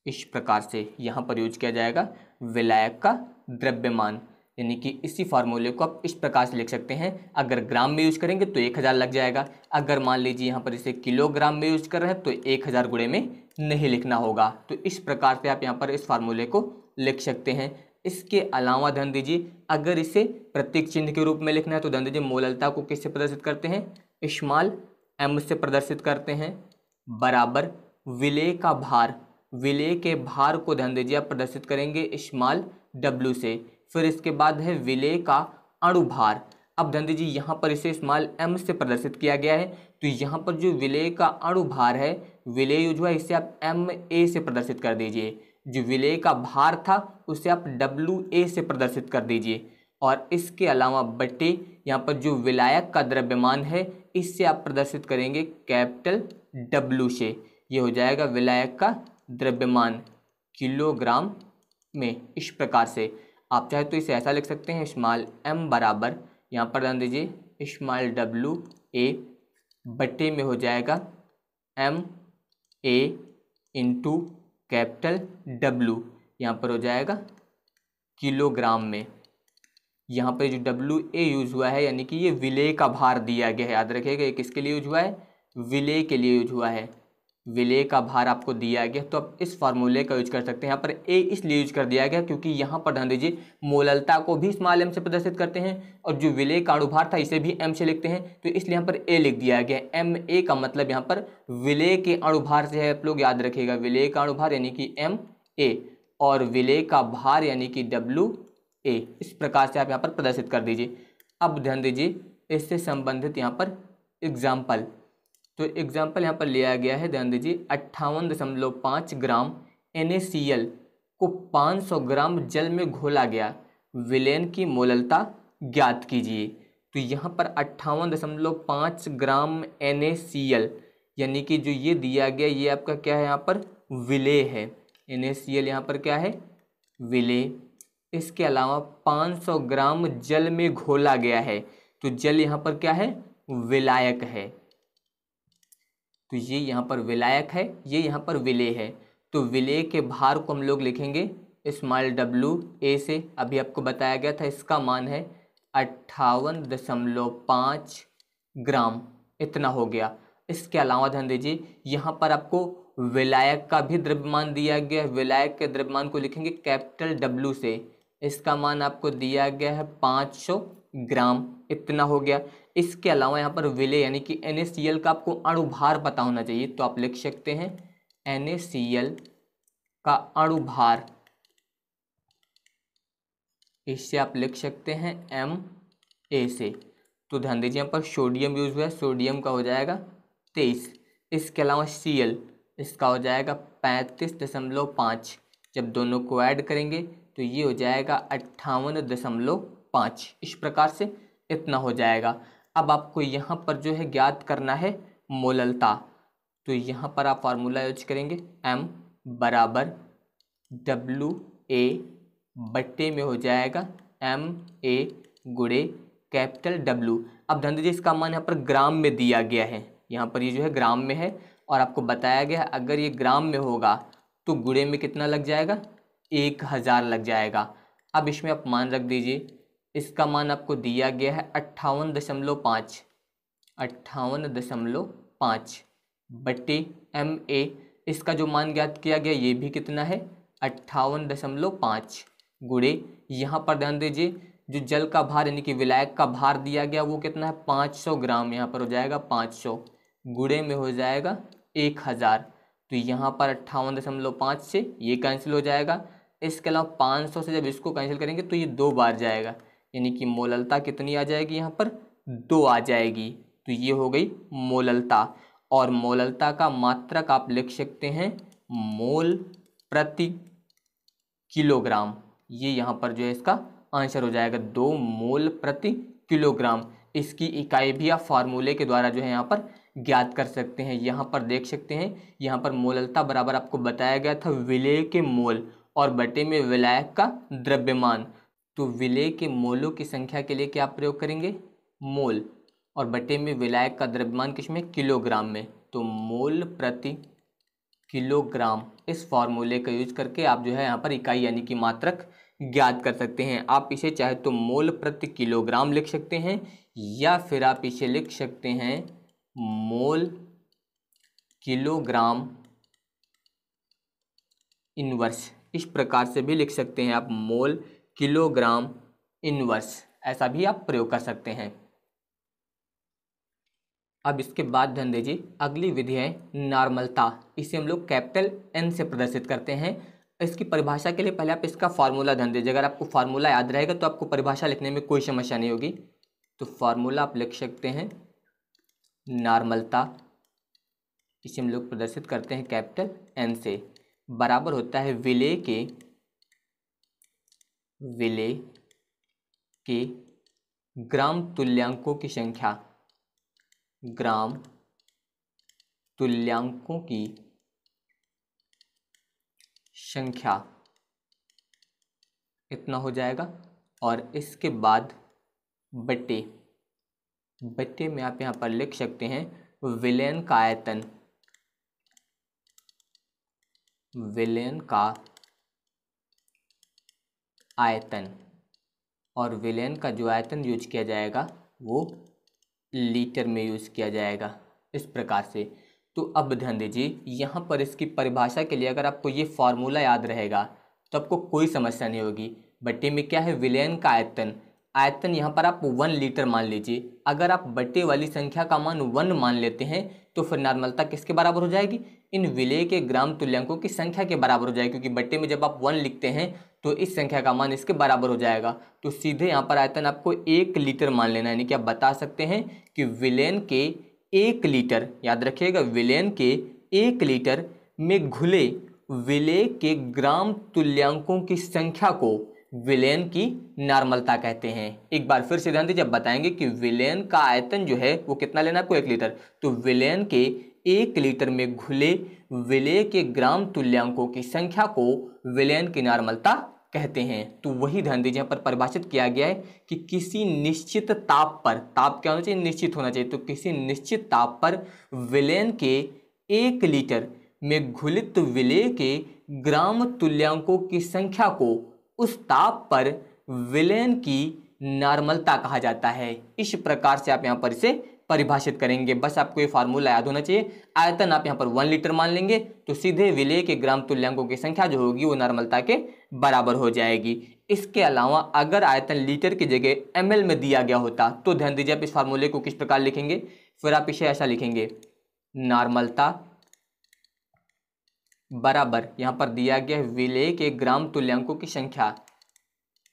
इस प्रकार से यहाँ पर यूज किया जाएगा विलायक का द्रव्यमान, यानी कि इसी फार्मूले को आप इस प्रकार से लिख सकते हैं। अगर ग्राम में यूज करेंगे तो 1000 लग जाएगा, अगर मान लीजिए यहाँ पर इसे किलोग्राम में यूज कर रहे हैं तो 1000 गुणे में नहीं लिखना होगा। तो इस प्रकार से आप यहाँ पर इस फार्मूले को लिख सकते हैं। इसके अलावा ध्यान दीजिए, अगर इसे प्रतीक चिन्ह के रूप में लिखना है तो ध्यान दीजिए मोललता को किससे प्रदर्शित करते हैं, स्मॉल m से प्रदर्शित करते हैं, बराबर विलेय का भार, विलेय के भार को ध्यान दीजिए आप प्रदर्शित करेंगे स्मॉल w से। फिर इसके बाद है विलेय का अणुभार। अब ध्यान दीजिए यहाँ पर इसे स्मॉल m से प्रदर्शित किया गया है, तो यहाँ पर जो विलेय का अणुभार है, विलेय यूज हुआ, इसे आप ma से प्रदर्शित कर दीजिए। जो विलेय का भार था उसे आप wa से प्रदर्शित कर दीजिए। और इसके अलावा बटे यहाँ पर जो विलायक का द्रव्यमान है इससे आप प्रदर्शित करेंगे कैपिटल W से। ये हो जाएगा विलायक का द्रव्यमान किलोग्राम में। इस प्रकार से आप चाहे तो इसे ऐसा लिख सकते हैं, स्मॉल m बराबर यहाँ पर ध्यान दीजिए स्मॉल WA बटे में हो जाएगा MA इंटू कैपिटल W, यहाँ पर हो जाएगा किलोग्राम में। यहाँ पर जो WA यूज हुआ है यानी कि ये विलेय का भार दिया गया है, याद रखिएगा ये किसके लिए यूज हुआ है, विलेय के लिए यूज हुआ है। विलेय का भार आपको दिया गया तो आप इस फार्मूले का यूज कर सकते हैं। यहाँ पर A इसलिए यूज कर दिया गया क्योंकि यहाँ पर ध्यान दीजिए मोललता को भी स्मॉल m से प्रदर्शित करते हैं और जो विलेय का अणुभार था इसे भी m से लिखते हैं, तो इसलिए यहाँ पर A लिख दिया गया। MA का मतलब यहाँ पर विलेय के अणुभार से है, आप लोग याद रखिएगा विलेय का अणुभार यानी कि MA और विलेय का भार यानी कि WA। इस प्रकार से आप यहाँ पर प्रदर्शित कर दीजिए। अब ध्यान दीजिए इससे संबंधित यहाँ पर एग्जाम्पल, तो एग्जाम्पल यहाँ पर लिया गया है, ध्यान दीजिए 58.5 ग्राम NaCl को 500 ग्राम जल में घोला गया, विलयन की मोललता ज्ञात कीजिए। तो यहाँ पर 58.5 ग्राम NaCl यानी कि जो ये दिया गया ये आपका क्या है, यहाँ पर विलेय है। NaCl यहाँ पर क्या है, विलेय। इसके अलावा 500 ग्राम जल में घोला गया है, तो जल यहाँ पर क्या है, विलायक है। तो ये यहाँ पर विलायक है, ये यहाँ पर विलेय है। तो विलेय के भार को हम लोग लिखेंगे स्मॉल WA से। अभी आपको बताया गया था इसका मान है 58.5 ग्राम, इतना हो गया। इसके अलावा ध्यान दीजिए यहाँ पर आपको विलायक का भी द्रव्यमान दिया गया है। विलायक के द्रव्यमान को लिखेंगे कैपिटल W से। इसका मान आपको दिया गया है 500 ग्राम, इतना हो गया। इसके अलावा यहाँ पर विलेय यानी कि NaCl का आपको अणुभार पता होना चाहिए, तो आप लिख सकते हैं NaCl का अणुभार, इससे आप लिख सकते हैं Ma से। तो ध्यान दीजिए यहाँ पर सोडियम यूज हुआ है, सोडियम का हो जाएगा 23। इसके अलावा Cl इसका हो जाएगा 35.5। जब दोनों को ऐड करेंगे तो ये हो जाएगा 58.5। इस प्रकार से इतना हो जाएगा। अब आपको यहाँ पर जो है ज्ञात करना है मोललता, तो यहाँ पर आप फार्मूला यूज करेंगे M बराबर WA बट्टे में हो जाएगा MA गुणे कैपिटल W। अब ध्यान दीजिए इसका मान यहाँ पर ग्राम में दिया गया है, यहाँ पर ये जो है ग्राम में है और आपको बताया गया है अगर ये ग्राम में होगा तो गुणे में कितना लग जाएगा, 1000 लग जाएगा। अब इसमें आप मान रख दीजिए, इसका मान आपको दिया गया है 58.5 बट्टे MA। इसका जो मान ज्ञात किया गया ये भी कितना है 58.5 गुणे, यहाँ पर ध्यान दीजिए जो जल का भार यानी कि विलायक का भार दिया गया वो कितना है 500 ग्राम, यहाँ पर हो जाएगा 500 गुणे में हो जाएगा 1000। तो यहाँ पर 58.5 से ये कैंसिल हो जाएगा। इसके अलावा 500 से जब इसको कैंसिल करेंगे तो ये 2 बार जाएगा, यानी कि मोललता कितनी आ जाएगी, यहाँ पर 2 आ जाएगी। तो ये हो गई मोललता। और मोललता का मात्रक आप लिख सकते हैं मोल प्रति किलोग्राम। ये यहाँ पर जो है इसका आंसर हो जाएगा 2 मोल प्रति किलोग्राम। इसकी इकाई भी आप फार्मूले के द्वारा जो है यहाँ पर ज्ञात कर सकते हैं। यहाँ पर देख सकते हैं, यहाँ पर मोललता बराबर आपको बताया गया था विलेय के मोल और बटे में विलायक का द्रव्यमान। तो विलेय के मोलों की संख्या के लिए क्या प्रयोग करेंगे, मोल, और बटे में विलायक का द्रव्यमान किसमें, किलोग्राम में। तो मोल प्रति किलोग्राम, इस फॉर्मूले का यूज करके आप जो है यहाँ पर इकाई यानी कि मात्रक ज्ञात कर सकते हैं। आप इसे चाहे तो मोल प्रति किलोग्राम लिख सकते हैं या फिर आप इसे लिख सकते हैं मोल किलोग्राम इनवर्स, इस प्रकार से भी लिख सकते हैं आप, मोल किलोग्राम इनवर्स, ऐसा भी आप प्रयोग कर सकते हैं। अब इसके बाद ध्यान दीजिए, अगली विधि है नॉर्मलता। इसे हम लोग कैपिटल N से प्रदर्शित करते हैं। इसकी परिभाषा के लिए पहले आप इसका फार्मूला ध्यान दीजिए। अगर आपको फार्मूला याद रहेगा तो आपको परिभाषा लिखने में कोई समस्या नहीं होगी। तो फार्मूला आप लिख सकते हैं नॉर्मलता, इसे हम लोग प्रदर्शित करते हैं कैपिटल N से, बराबर होता है विलेय के ग्राम तुल्यांकों की संख्या, ग्राम तुल्यांकों की संख्या, इतना हो जाएगा। और इसके बाद बट्टे में आप यहाँ पर लिख सकते हैं विलयन का आयतन, विलयन का आयतन, और विलयन का जो आयतन यूज किया जाएगा वो लीटर में यूज किया जाएगा, इस प्रकार से। तो अब ध्यान दीजिए, यहाँ पर इसकी परिभाषा के लिए अगर आपको ये फॉर्मूला याद रहेगा तो आपको कोई समस्या नहीं होगी। बट्टे में क्या है, विलयन का आयतन, आयतन यहाँ पर आप 1 लीटर मान लीजिए। अगर आप बट्टे वाली संख्या का मान 1 मान लेते हैं तो फिर नॉर्मलता किसके बराबर हो जाएगी, इन विलेय के ग्राम तुल्यांकों की संख्या के बराबर हो जाएगी, क्योंकि बट्टे में जब आप 1 लिखते हैं तो इस संख्या का मान इसके बराबर हो जाएगा। तो सीधे यहाँ पर आयतन आपको 1 लीटर मान लेना है, यानी कि आप बता सकते हैं कि विलयन के 1 लीटर, याद रखिएगा, विलयन के 1 लीटर में घुले विलेय के ग्राम तुल्यांकों की संख्या को विलयन की नॉर्मलता कहते हैं। एक बार फिर से ध्यान दीजिए, जब बताएंगे कि विलयन का आयतन जो है वो कितना लेना है आपको, 1 लीटर, तो विलयन के 1 लीटर में घुले विलेय के ग्राम तुल्यांकों की संख्या को विलयन की नॉर्मलता कहते हैं। तो वही ध्यान दीजिए, यहाँ पर परिभाषित किया गया है कि किसी निश्चित ताप पर, ताप क्या होना चाहिए, निश्चित होना चाहिए, तो किसी निश्चित ताप पर विलयन के 1 लीटर में घुलित विलेय के ग्राम तुल्यांकों की संख्या को उस ताप पर विलयन की नॉर्मलता कहा जाता है। इस प्रकार से आप यहाँ पर इसे परिभाषित करेंगे। बस आपको ये फार्मूला याद होना चाहिए। आयतन आप यहाँ पर 1 लीटर मान लेंगे तो सीधे विलेय के ग्राम तुल्यांकों की संख्या जो होगी वो नॉर्मलता के बराबर हो जाएगी। इसके अलावा अगर आयतन लीटर की जगह ml में दिया गया होता तो ध्यान दीजिए आप इस फार्मूले को किस प्रकार लिखेंगे, फिर आप इसे ऐसा लिखेंगे, नॉर्मलता बराबर, यहाँ पर दिया गया है विलेय के ग्राम तुल्यांकों की संख्या,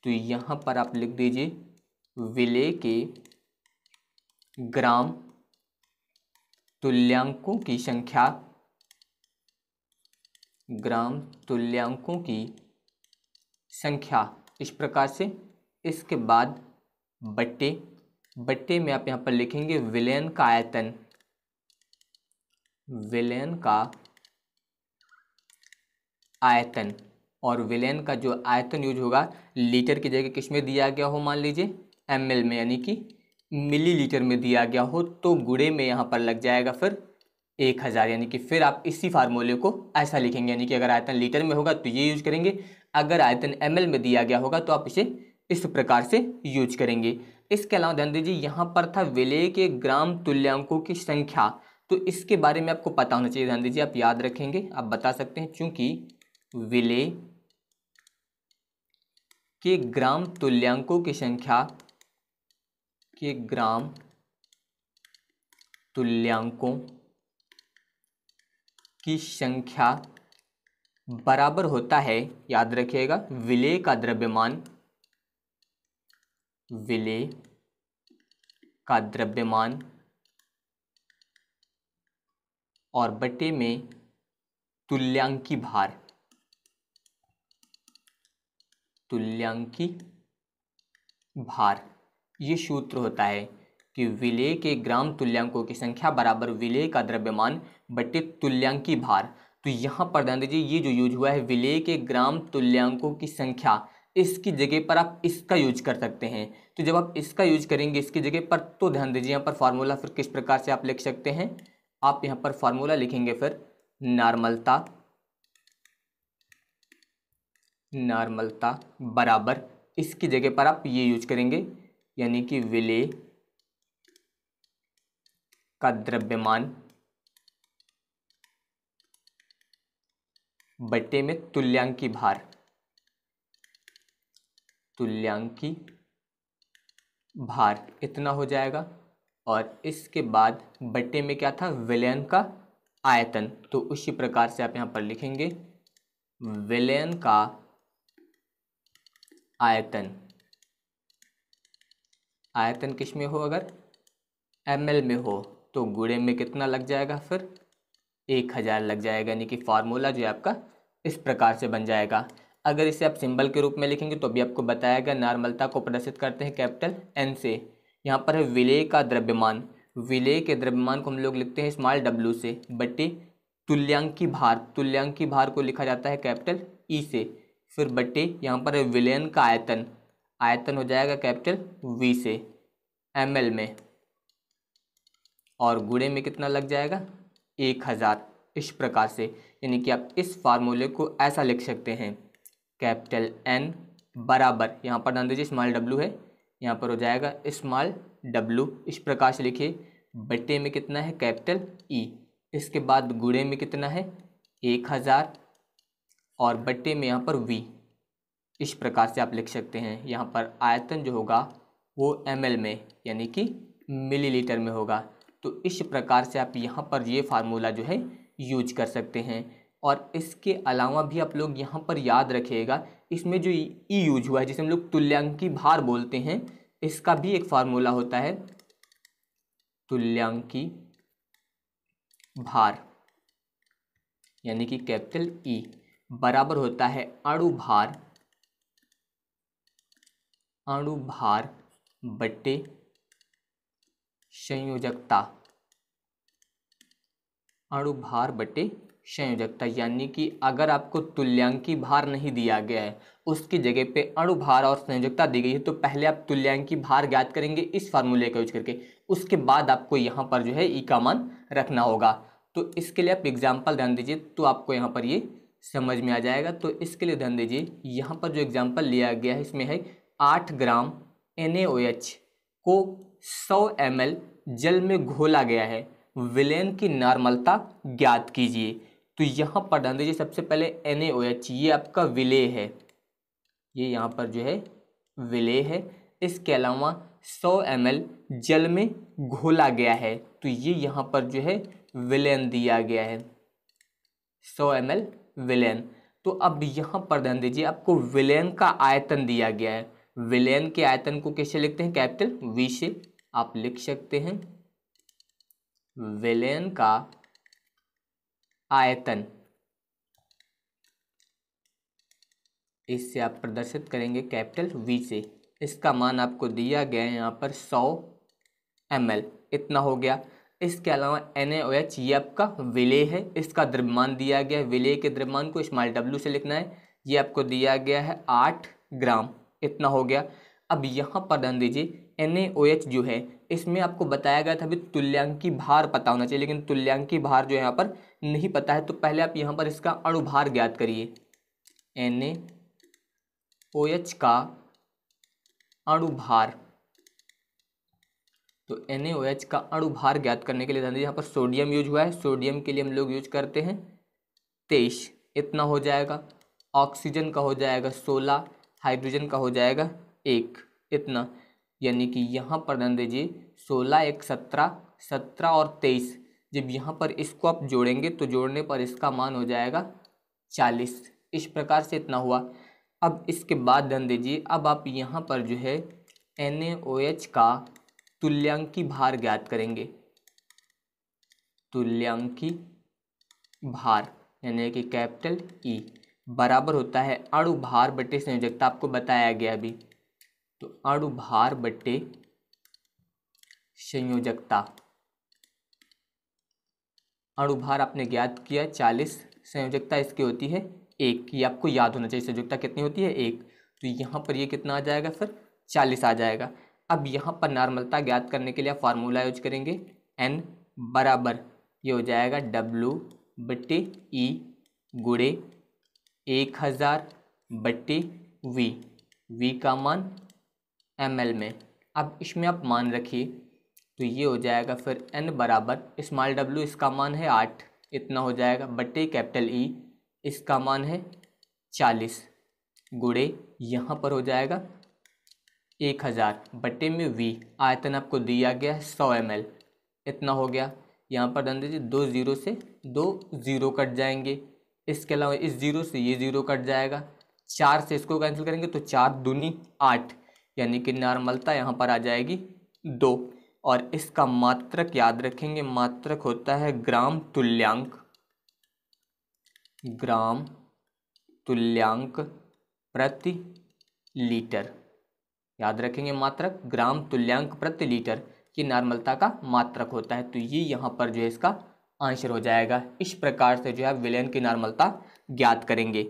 तो यहाँ पर आप लिख दीजिए विलेय के ग्राम तुल्यांकों की संख्या, ग्राम तुल्यांकों की संख्या, इस प्रकार से। इसके बाद बट्टे में आप यहाँ पर लिखेंगे विलयन का आयतन, विलयन का आयतन, और विलयन का जो आयतन यूज होगा लीटर की जगह किस में दिया गया हो, मान लीजिए ml में, यानी कि मिलीलीटर में दिया गया हो, तो गुणे में यहाँ पर लग जाएगा फिर 1000, यानी कि फिर आप इसी फार्मूले को ऐसा लिखेंगे, यानी कि अगर आयतन लीटर में होगा तो ये यूज करेंगे, अगर आयतन ml में दिया गया होगा तो आप इसे इस प्रकार से यूज करेंगे। इसके अलावा ध्यान दीजिए यहाँ पर था विलेय के ग्राम तुल्यांकों की संख्या, तो इसके बारे में आपको पता होना चाहिए। ध्यान दीजिए, आप याद रखेंगे, आप बता सकते हैं, चूंकि विलेय के ग्राम तुल्यांकों की संख्या के ग्राम तुल्यांकों की संख्या बराबर होता है, याद रखिएगा, विलेय का द्रव्यमान, विलेय का द्रव्यमान और बटे में तुल्यांकी भार, तुल्यांकी भार। ये सूत्र होता है कि विलेय के ग्राम तुल्यांकों की संख्या बराबर विलेय का द्रव्यमान बटे तुल्यांकी भार। तो यहाँ पर ध्यान दीजिए, ये जो यूज हुआ है विलेय के ग्राम तुल्यांकों की संख्या, इसकी जगह पर आप इसका यूज कर सकते हैं। तो जब आप इसका यूज करेंगे इसकी जगह पर, तो ध्यान दीजिए यहाँ पर फॉर्मूला फिर किस प्रकार से आप लिख सकते हैं, आप यहाँ पर फार्मूला लिखेंगे फिर नॉर्मलता बराबर, इसकी जगह पर आप ये यूज करेंगे, यानी कि विलेय का द्रव्यमान बट्टे में तुल्यांकी भार इतना हो जाएगा। और इसके बाद बट्टे में क्या था, विलयन का आयतन। तो उसी प्रकार से आप यहाँ पर लिखेंगे विलयन का आयतन किस में हो, अगर ml में हो तो गुणे में कितना लग जाएगा, फिर 1000 लग जाएगा। यानी कि फार्मूला जो है आपका इस प्रकार से बन जाएगा। अगर इसे आप सिंबल के रूप में लिखेंगे तो भी आपको बताया गया, नॉर्मलता को प्रदर्शित करते हैं कैपिटल N से। यहाँ पर है विलेय का द्रव्यमान, विलेय के द्रव्यमान को हम लोग लिखते हैं स्मॉल w से, बट्टे तुल्यांकी भार को लिखा जाता है कैपिटल E से, फिर बट्टे यहाँ पर है विलयन का आयतन हो जाएगा कैपिटल V से ml में, और गुणे में कितना लग जाएगा 1000। इस प्रकार से यानी कि आप इस फार्मूले को ऐसा लिख सकते हैं, कैपिटल N बराबर, यहाँ पर ध्यान दीजिए स्मॉल w है, यहाँ पर हो जाएगा स्मॉल w, इस प्रकार से लिखिए, बट्टे में कितना है कैपिटल E, इसके बाद गुणे में कितना है 1000, और बट्टे में यहाँ पर V। इस प्रकार से आप लिख सकते हैं। यहाँ पर आयतन जो होगा वो ml में यानी कि मिलीलीटर में होगा। तो इस प्रकार से आप यहाँ पर ये फार्मूला जो है यूज कर सकते हैं। और इसके अलावा भी आप लोग यहाँ पर याद रखिएगा, इसमें जो ई यूज हुआ है जिसे हम लोग तुल्यांकी भार बोलते हैं, इसका भी एक फार्मूला होता है तुल्यांकी भार, यानी कि कैपिटल ई बराबर होता है अणु भार बट्टे संयोजकता, अणु भार बट्टे संयोजकता। यानी कि अगर आपको तुल्यांकी भार नहीं दिया गया है, उसकी जगह पे अणु भार और संयोजकता दी गई है, तो पहले आप तुल्यांकी भार ज्ञात करेंगे इस फार्मूले का यूज करके, उसके बाद आपको यहाँ पर जो है ई का मान रखना होगा। तो इसके लिए आप एग्जाम्पल ध्यान दीजिए तो आपको यहाँ पर ये समझ में आ जाएगा। तो इसके लिए ध्यान दीजिए, यहाँ पर जो एग्जाम्पल लिया गया है इसमें है 8 ग्राम NaOH को 100 ml जल में घोला गया है, विलयन की नॉर्मलता ज्ञात कीजिए। तो यहाँ पर ध्यान दीजिए, सबसे पहले NaOH ये आपका विलेय है, ये यहाँ पर जो है विलेय है। इसके अलावा 100 ml जल में घोला गया है, तो ये यहाँ पर जो है विलयन दिया गया है, 100 ml विलयन। तो अब यहाँ पर ध्यान दीजिए, आपको विलयन का आयतन दिया गया है। विलयन के आयतन को कैसे लिखते हैं, कैपिटल V से आप लिख सकते हैं विलयन का आयतन, इससे आप प्रदर्शित करेंगे कैपिटल V से। इसका मान आपको दिया गया है यहाँ पर 100 ml, इतना हो गया। इसके अलावा NaOH ये आपका विलेय है, इसका द्रव्यमान दिया गया है, विलेय के द्रव्यमान को स्मॉल w से लिखना है, ये आपको दिया गया है 8 ग्राम, इतना हो गया। अब यहाँ पर ध्यान दीजिए, NaOH जो है इसमें आपको बताया गया था अभी तुल्यांकी भार पता होना चाहिए, लेकिन तुल्यांकी भार जो है यहाँ पर नहीं पता है। तो पहले आप यहाँ पर इसका अणु भार ज्ञात करिए, NaOH का अणु भार। तो NaOH का अणु भार ज्ञात करने के लिए ध्यान दीजिए, यहाँ पर सोडियम यूज हुआ है, सोडियम के लिए हम लोग यूज करते हैं 23, इतना हो जाएगा। ऑक्सीजन का हो जाएगा 16, हाइड्रोजन का हो जाएगा 1, इतना। यानी कि यहाँ पर ध्यान दीजिए 16 1 17, 17 और 23, जब यहाँ पर इसको आप जोड़ेंगे तो जोड़ने पर इसका मान हो जाएगा 40। इस प्रकार से इतना हुआ। अब इसके बाद ध्यान दीजिए, अब आप यहाँ पर जो है NaOH का तुल्यांकी भार ज्ञात करेंगे, तुल्यांकी भार यानी कि कैपिटल E बराबर होता है अणु भार बट्टे संयोजकता, आपको बताया गया अभी। तो अणु भार बट्टे संयोजकता, अणु भार आपने ज्ञात किया 40, संयोजकता इसकी होती है 1, ये आपको याद होना चाहिए, संयोजकता कितनी होती है 1। तो यहाँ पर ये कितना आ जाएगा, फिर 40 आ जाएगा। अब यहाँ पर नॉर्मलता ज्ञात करने के लिए आप फार्मूला यूज करेंगे, N बराबर, ये हो जाएगा W बट्टे E गुणे 1000 बट्टे V, V का मान ml में। अब इसमें आप मान रखिए तो ये हो जाएगा फिर n बराबर स्मॉल w इसका मान है 8, इतना हो जाएगा, बट्टे कैपिटल E इसका मान है 40 गुणे यहाँ पर हो जाएगा 1000 बट्टे में V, आयतन आपको दिया गया है 100 ml, इतना हो गया। यहाँ पर ध्यान दीजिए 2 0 से 2 0 कट जाएंगे, इसके अलावा इस 0 से ये 0 कट जाएगा, 4 से इसको कैंसिल करेंगे तो 4 दूनी 8, यानी कि नॉर्मलता यहाँ पर आ जाएगी 2। और इसका मात्रक याद रखेंगे, मात्रक होता है ग्राम तुल्यांक, ग्राम तुल्यांक प्रति लीटर। याद रखेंगे मात्रक ग्राम तुल्यांक प्रति लीटर की नॉर्मलता का मात्रक होता है। तो ये यहाँ पर जो है इसका आंसर हो जाएगा। इस प्रकार से जो है विलयन की नॉर्मलता ज्ञात करेंगे।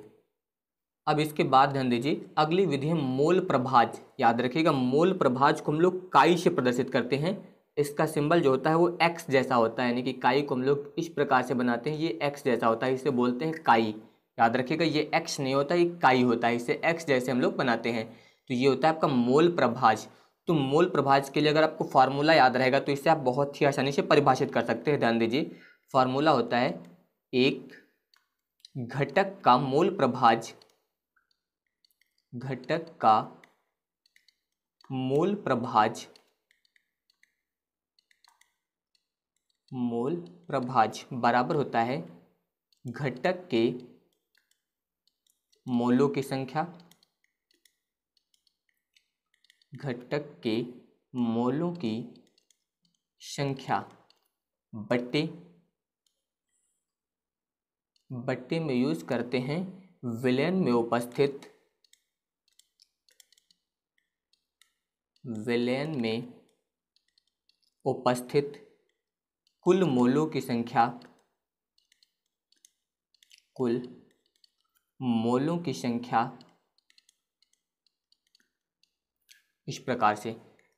अब इसके बाद ध्यान दीजिए अगली विधि है मोल प्रभाज। याद रखिएगा मोल प्रभाज को हम लोग काई से प्रदर्शित करते हैं। इसका सिंबल जो होता है वो एक्स जैसा होता है, यानी कि काई को हम लोग इस प्रकार से बनाते हैं, ये एक्स जैसा होता है, इसे बोलते हैं काई। याद रखिएगा ये एक्स नहीं होता, ये काई होता है, इसे एक्स जैसे हम लोग बनाते हैं। तो ये होता है आपका मोल प्रभाज। तो मोल प्रभाज के लिए अगर आपको फार्मूला याद रहेगा तो इसे आप बहुत ही आसानी से परिभाषित कर सकते हैं। ध्यान दीजिए फार्मूला होता है एक घटक का मोल प्रभाज, घटक का मोल प्रभाज, मोल प्रभाज बराबर होता है घटक के मोलों की संख्या, घटक के मोलों की संख्या बट्टे, बट्टे में यूज करते हैं विलयन में उपस्थित, विलयन में उपस्थित कुल मोलों की संख्या, कुल मोलों की संख्या। इस प्रकार से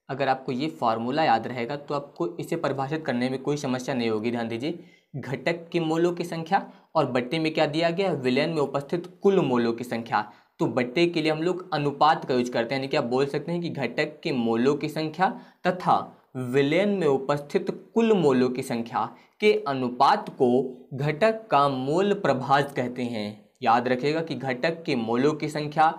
अगर आपको ये फार्मूला याद रहेगा तो आपको इसे परिभाषित करने में कोई समस्या नहीं होगी। ध्यान दीजिए घटक की मोलों की संख्या और बट्टे में क्या दिया गया, विलयन में उपस्थित कुल मोलों की संख्या। तो बट्टे के लिए हम लोग अनुपात का यूज करते हैं, यानी कि आप बोल सकते हैं कि घटक के मोलों की संख्या तथा विलयन में उपस्थित कुल मोलों की संख्या के अनुपात को घटक का मोल प्रभाज कहते हैं। याद रखिएगा कि घटक के मोलों की संख्या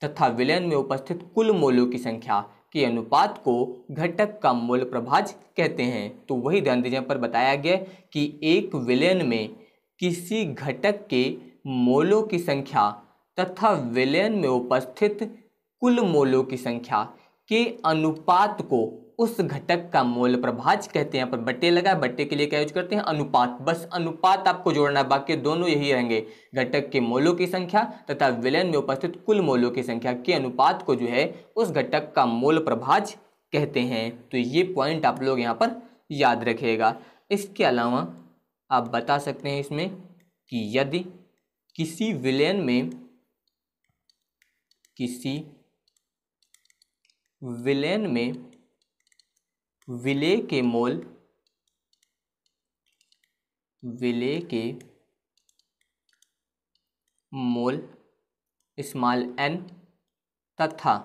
तथा विलयन में उपस्थित कुल मोलों की संख्या के अनुपात को घटक का मोल प्रभाज कहते हैं। तो वही ध्यान दीजिए पर बताया गया कि एक विलयन में किसी घटक के मोलों की संख्या तथा विलयन में उपस्थित कुल मोलों की संख्या के अनुपात को उस घटक का मोल प्रभाज कहते हैं। यहाँ पर बट्टे लगा है, बट्टे के लिए क्या यूज करते हैं, अनुपात। बस अनुपात आपको जोड़ना है, बाकी दोनों यही रहेंगे, घटक के मोलों की संख्या तथा विलयन में उपस्थित कुल मोलों की संख्या के अनुपात को जो है उस घटक का मोल प्रभाज कहते हैं। तो ये पॉइंट आप लोग यहाँ पर याद रखिएगा। इसके अलावा आप बता सकते हैं इसमें कि यदि किसी विलयन में, किसी विलयन में विलेय के मोल, विलेय के मोल स्मॉल n तथा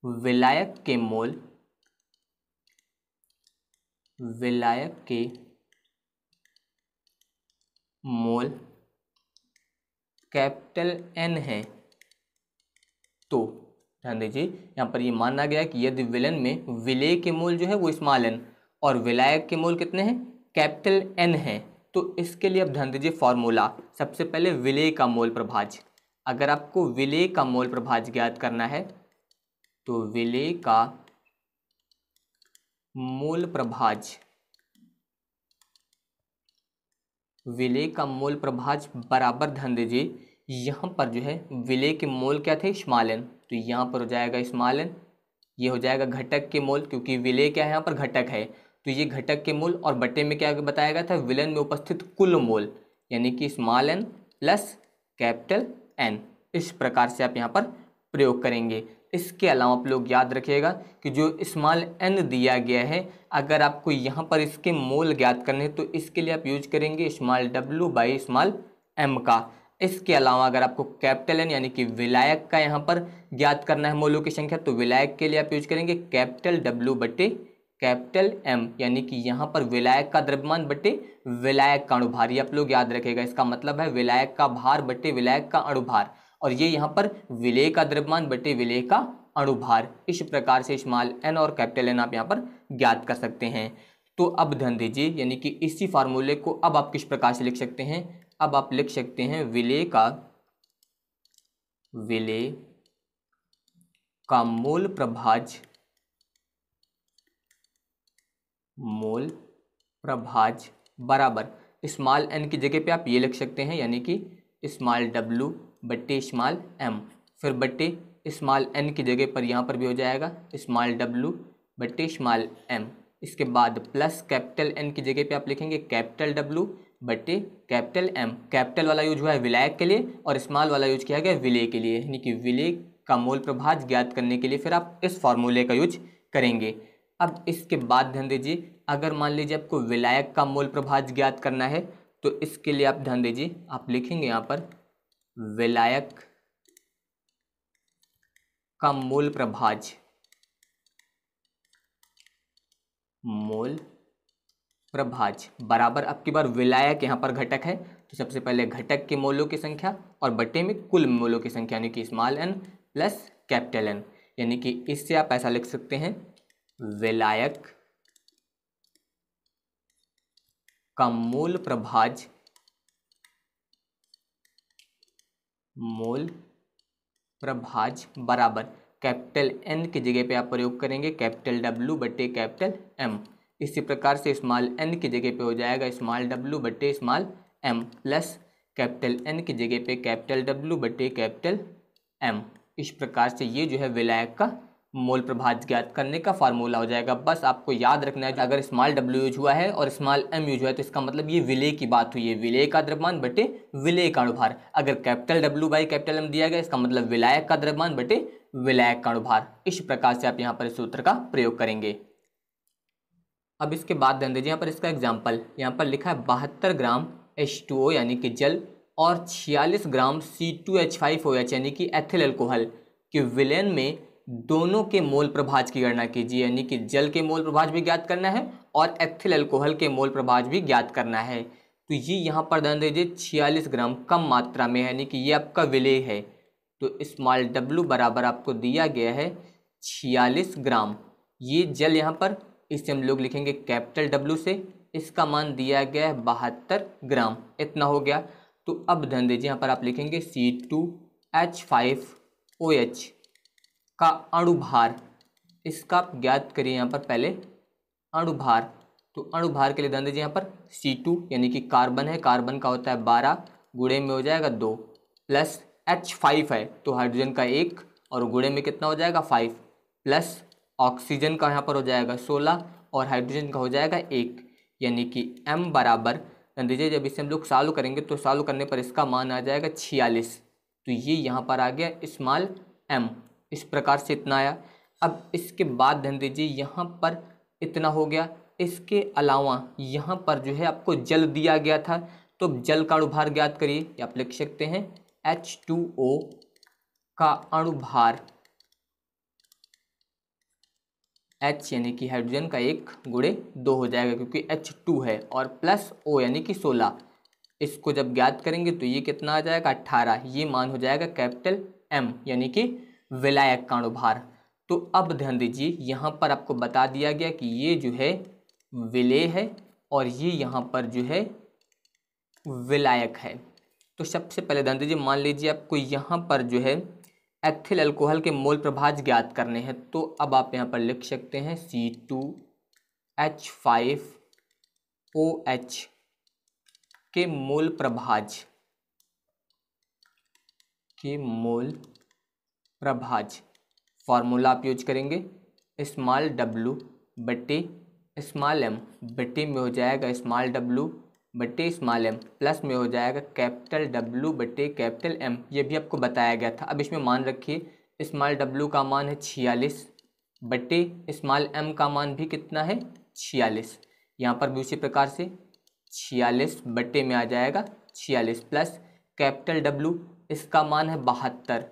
विलायक के मोल, विलायक के मोल कैपिटल N है, तो ध्यान दीजिए यहाँ पर ये माना गया कि यदि विलयन में विलेय के मोल जो है वो स्मॉल n और विलायक के मोल कितने हैं, कैपिटल N है, तो इसके लिए अब ध्यान दीजिए फॉर्मूला। सबसे पहले विलेय का मोल प्रभाज। अगर आपको विलेय का मोल प्रभाज ज्ञात करना है तो विलेय का मोल प्रभाज, विलेय का मोल प्रभाज बराबर, ध्यान दीजिए यहाँ पर जो है विलेय के मोल क्या थे, स्मॉल n, तो यहाँ पर हो जाएगा स्मॉल n, ये हो जाएगा घटक के मोल, क्योंकि विलेय क्या है यहाँ पर घटक है, तो ये घटक के मोल, और बट्टे में क्या बताया गया था, विलयन में उपस्थित कुल मोल, यानी कि small n plus capital N। इस प्रकार से आप यहाँ पर प्रयोग करेंगे। इसके अलावा आप लोग याद रखिएगा कि जो स्मॉल n दिया गया है, अगर आपको यहाँ पर इसके मोल ज्ञात करने हैं तो इसके लिए आप यूज करेंगे small w by small m का। इसके अलावा अगर आपको कैपिटल N यानी कि विलायक का यहाँ पर ज्ञात करना है मोलों की संख्या, तो विलायक के लिए आप यूज करेंगे कैपिटल W बटे कैपिटल M, यानी कि यहाँ पर विलायक का द्रव्यमान बटे विलायक का अणुभार। ये आप लोग याद रखेगा, इसका मतलब है विलायक का भार बटे विलायक का अणुभार, और ये यहाँ पर विलेय का द्रव्यमान बटे विलेय का अणुभार। इस प्रकार से स्मॉल n और कैपिटल N आप यहाँ पर ज्ञात कर सकते हैं। तो अब ध्यान दीजिए, यानी कि इसी फार्मूले को अब आप किस प्रकार से लिख सकते हैं, अब आप लिख सकते हैं विलेय का मोल प्रभाज बराबर स्मॉल n की जगह पे आप ये लिख सकते हैं, यानी कि स्मॉल w बट्टे स्मॉल m, फिर बट्टे स्मॉल n की जगह पर यहाँ पर भी हो जाएगा स्मॉल w बट्टे स्मॉल m। इसके बाद प्लस कैपिटल N की जगह पे आप लिखेंगे कैपिटल W बट्टे कैपिटल M। कैपिटल वाला यूज हुआ है विलायक के लिए और स्मॉल वाला यूज किया गया विलेय के लिए, यानी कि विलेय का मोल प्रभाज ज्ञात करने के लिए फिर आप इस फॉर्मूले का यूज करेंगे। अब इसके बाद ध्यान दीजिए, अगर मान लीजिए आपको विलायक का मोल प्रभाज ज्ञात करना है तो इसके लिए आप ध्यान दीजिए, आप लिखेंगे यहाँ पर विलायक का मोल प्रभाज बराबर, अब की बार विलायक यहाँ पर घटक है तो सबसे पहले घटक के मोलों की संख्या और बट्टे में कुल मोलों की संख्या, यानी कि small n plus capital N, यानी कि इससे आप ऐसा लिख सकते हैं विलायक का मोल प्रभाज बराबर कैपिटल N की जगह पे आप प्रयोग करेंगे कैपिटल W बट्टे कैपिटल M। इसी प्रकार से स्मॉल n की जगह पे हो जाएगा स्मॉल w बट्टे small m plus capital n की जगह पे कैपिटल W बट्टे कैपिटल m। इस प्रकार से ये जो है विलायक का मोल प्रभाज ज्ञात करने का फार्मूला हो जाएगा। बस आपको याद रखना है, अगर स्मॉल w यूज हुआ है और स्मॉल m यूज हुआ है तो इसका मतलब ये विलेय की बात हुई है, विलेय का द्रव्यमान बटे विलेय का अणुभार। अगर capital W by capital M दिया गया, इसका मतलब विलायक का द्रव्यमान बटे विलायक का अणुभार। इस प्रकार से आप यहाँ पर इस सूत्र का प्रयोग करेंगे। अब इसके बाद ध्यान दीजिए, यहाँ पर इसका एग्जाम्पल यहाँ पर लिखा है 72 ग्राम H2O यानी कि जल और 46 ग्राम C2H5OH यानी कि एथिल अल्कोहल के विलयन में दोनों के मोल प्रभाज की गणना कीजिए, यानी कि जल के मोल प्रभाज भी ज्ञात करना है और एथिल अल्कोहल के मोल प्रभाज भी ज्ञात करना है। तो ये यहाँ पर ध्यान दीजिए 46 ग्राम कम मात्रा में, यानी कि ये आपका विलेय है, तो स्मॉल w बराबर आपको दिया गया है 46 ग्राम। ये जल यहाँ पर इसे हम लोग लिखेंगे कैपिटल W से, इसका मान दिया गया है 72 ग्राम, इतना हो गया। तो अब ध्यान दीजिए यहाँ पर आप लिखेंगे C2H5OH का अणुभार, इसका आप ज्ञात करिए यहाँ पर पहले अणुभार। तो अणुभार के लिए ध्यान दीजिए यहाँ पर C2 यानी कि कार्बन है, कार्बन का होता है 12 गुणे में हो जाएगा 2 प्लस H5 है तो हाइड्रोजन का 1 और गुणे में कितना हो जाएगा 5 प्लस ऑक्सीजन का यहाँ पर हो जाएगा 16 और हाइड्रोजन का हो जाएगा 1, यानी कि m बराबर ध्यान दीजिए, जब इसे हम लोग सॉल्व करेंगे तो सॉल्व करने पर इसका मान आ जाएगा 46। तो ये यहाँ पर आ गया स्मॉल m, इस प्रकार से इतना आया। अब इसके बाद ध्यान दीजिए यहाँ पर इतना हो गया। इसके अलावा यहाँ पर जो है आपको जल दिया गया था, तो जल का अणुभार ज्ञात करिए, आप लिख सकते हैं H2O का अणुभार H यानी कि हाइड्रोजन का 1 गुणे 2 हो जाएगा क्योंकि H2 है, और प्लस O यानी कि 16, इसको जब ज्ञात करेंगे तो ये कितना आ जाएगा 18, ये मान हो जाएगा कैपिटल M यानी कि विलायक का अणुभार। तो अब ध्यान दीजिए यहाँ पर आपको बता दिया गया कि ये जो है विलेय है और ये यहाँ पर जो है विलायक है। तो सबसे पहले ध्यान दीजिए, मान लीजिए आपको यहाँ पर जो है एथिल अल्कोहल के मोल प्रभाज ज्ञात करने हैं, तो अब आप यहाँ पर लिख सकते हैं C2H5OH के मोल प्रभाज फॉर्मूला आप यूज करेंगे स्मॉल w बट्टे स्मॉल m, बट्टे में हो जाएगा स्मॉल w बट्टे स्मॉल m प्लस में हो जाएगा कैपिटल W बट्टे कैपिटल M, ये भी आपको बताया गया था। अब इसमें मान रखिए स्मॉल डब्लू का मान है 46 बटे स्मॉल एम का मान भी कितना है 46। यहाँ पर भी उसी प्रकार से 46 बटे में आ जाएगा 46 प्लस कैपिटल डब्लू इसका मान है 72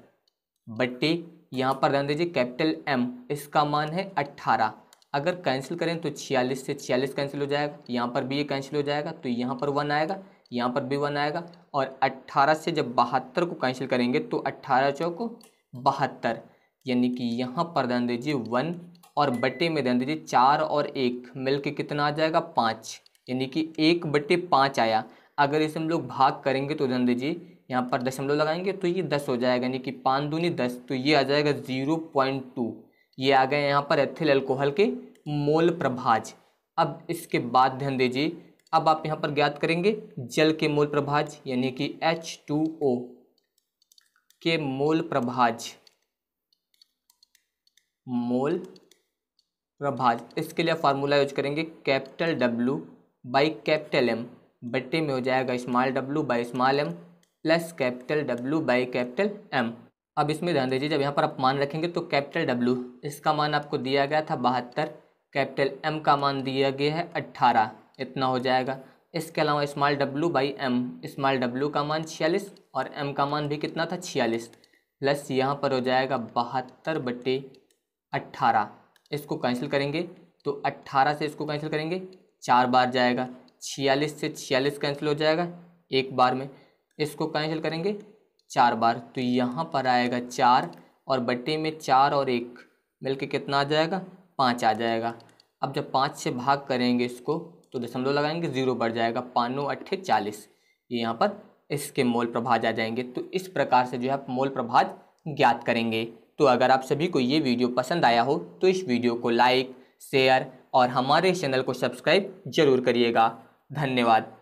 बटे यहाँ पर ध्यान दीजिए कैपिटल एम इसका मान है 18। अगर कैंसिल करें तो 46 से 46 कैंसिल हो जाएगा, यहाँ पर भी ये कैंसिल हो जाएगा तो यहाँ पर 1 आएगा, यहाँ पर भी 1 आएगा और 18 से जब 72 को कैंसिल करेंगे तो 18 चौको 72, यानी कि यहाँ पर ध्यान दीजिए 1 और बटे में ध्यान दीजिए 4 और 1 मिल के कितना आ जाएगा 5, यानी कि 1/5 आया। अगर इसे हम लोग भाग करेंगे तो ध्यान दीजिए यहाँ पर दशमलव लगाएंगे तो ये 10 हो जाएगा, यानी कि 5 दूनी 10, तो ये आ जाएगा 0.2। ये आ गए यहाँ पर एथिल अल्कोहल के मोल प्रभाज। अब इसके बाद ध्यान दीजिए, अब आप यहाँ पर ज्ञात करेंगे जल के मोल प्रभाज, यानी कि H2O के मोल प्रभाज, मोल प्रभाज। इसके लिए फार्मूला यूज करेंगे capital W by capital M बटे में हो जाएगा small w by small m plus capital W by capital M। अब इसमें ध्यान दीजिए जब यहाँ पर आप मान रखेंगे तो कैपिटल W इसका मान आपको दिया गया था 72, कैपिटल M का मान दिया गया है 18, इतना हो जाएगा। इसके अलावा small w by m, small w का मान 46 और m का मान भी कितना था 46, प्लस यहाँ पर हो जाएगा 72 बटे 18। इसको कैंसिल करेंगे तो 18 से इसको कैंसिल करेंगे 4 बार जाएगा, 46 से 46 कैंसिल हो जाएगा एक बार में, इसको कैंसिल करेंगे 4 बार तो यहाँ पर आएगा 4 और बटे में 4 और 1 मिलके कितना आ जाएगा 5 आ जाएगा। अब जब 5 से भाग करेंगे इसको तो दशमलव लगाएंगे 0 बढ़ जाएगा, 5 9 8 40, ये यहाँ पर इसके मोल प्रभाज आ जाएंगे। तो इस प्रकार से जो है आप मोल प्रभाज ज्ञात करेंगे। तो अगर आप सभी को ये वीडियो पसंद आया हो तो इस वीडियो को लाइक, शेयर और हमारे चैनल को सब्सक्राइब जरूर करिएगा। धन्यवाद।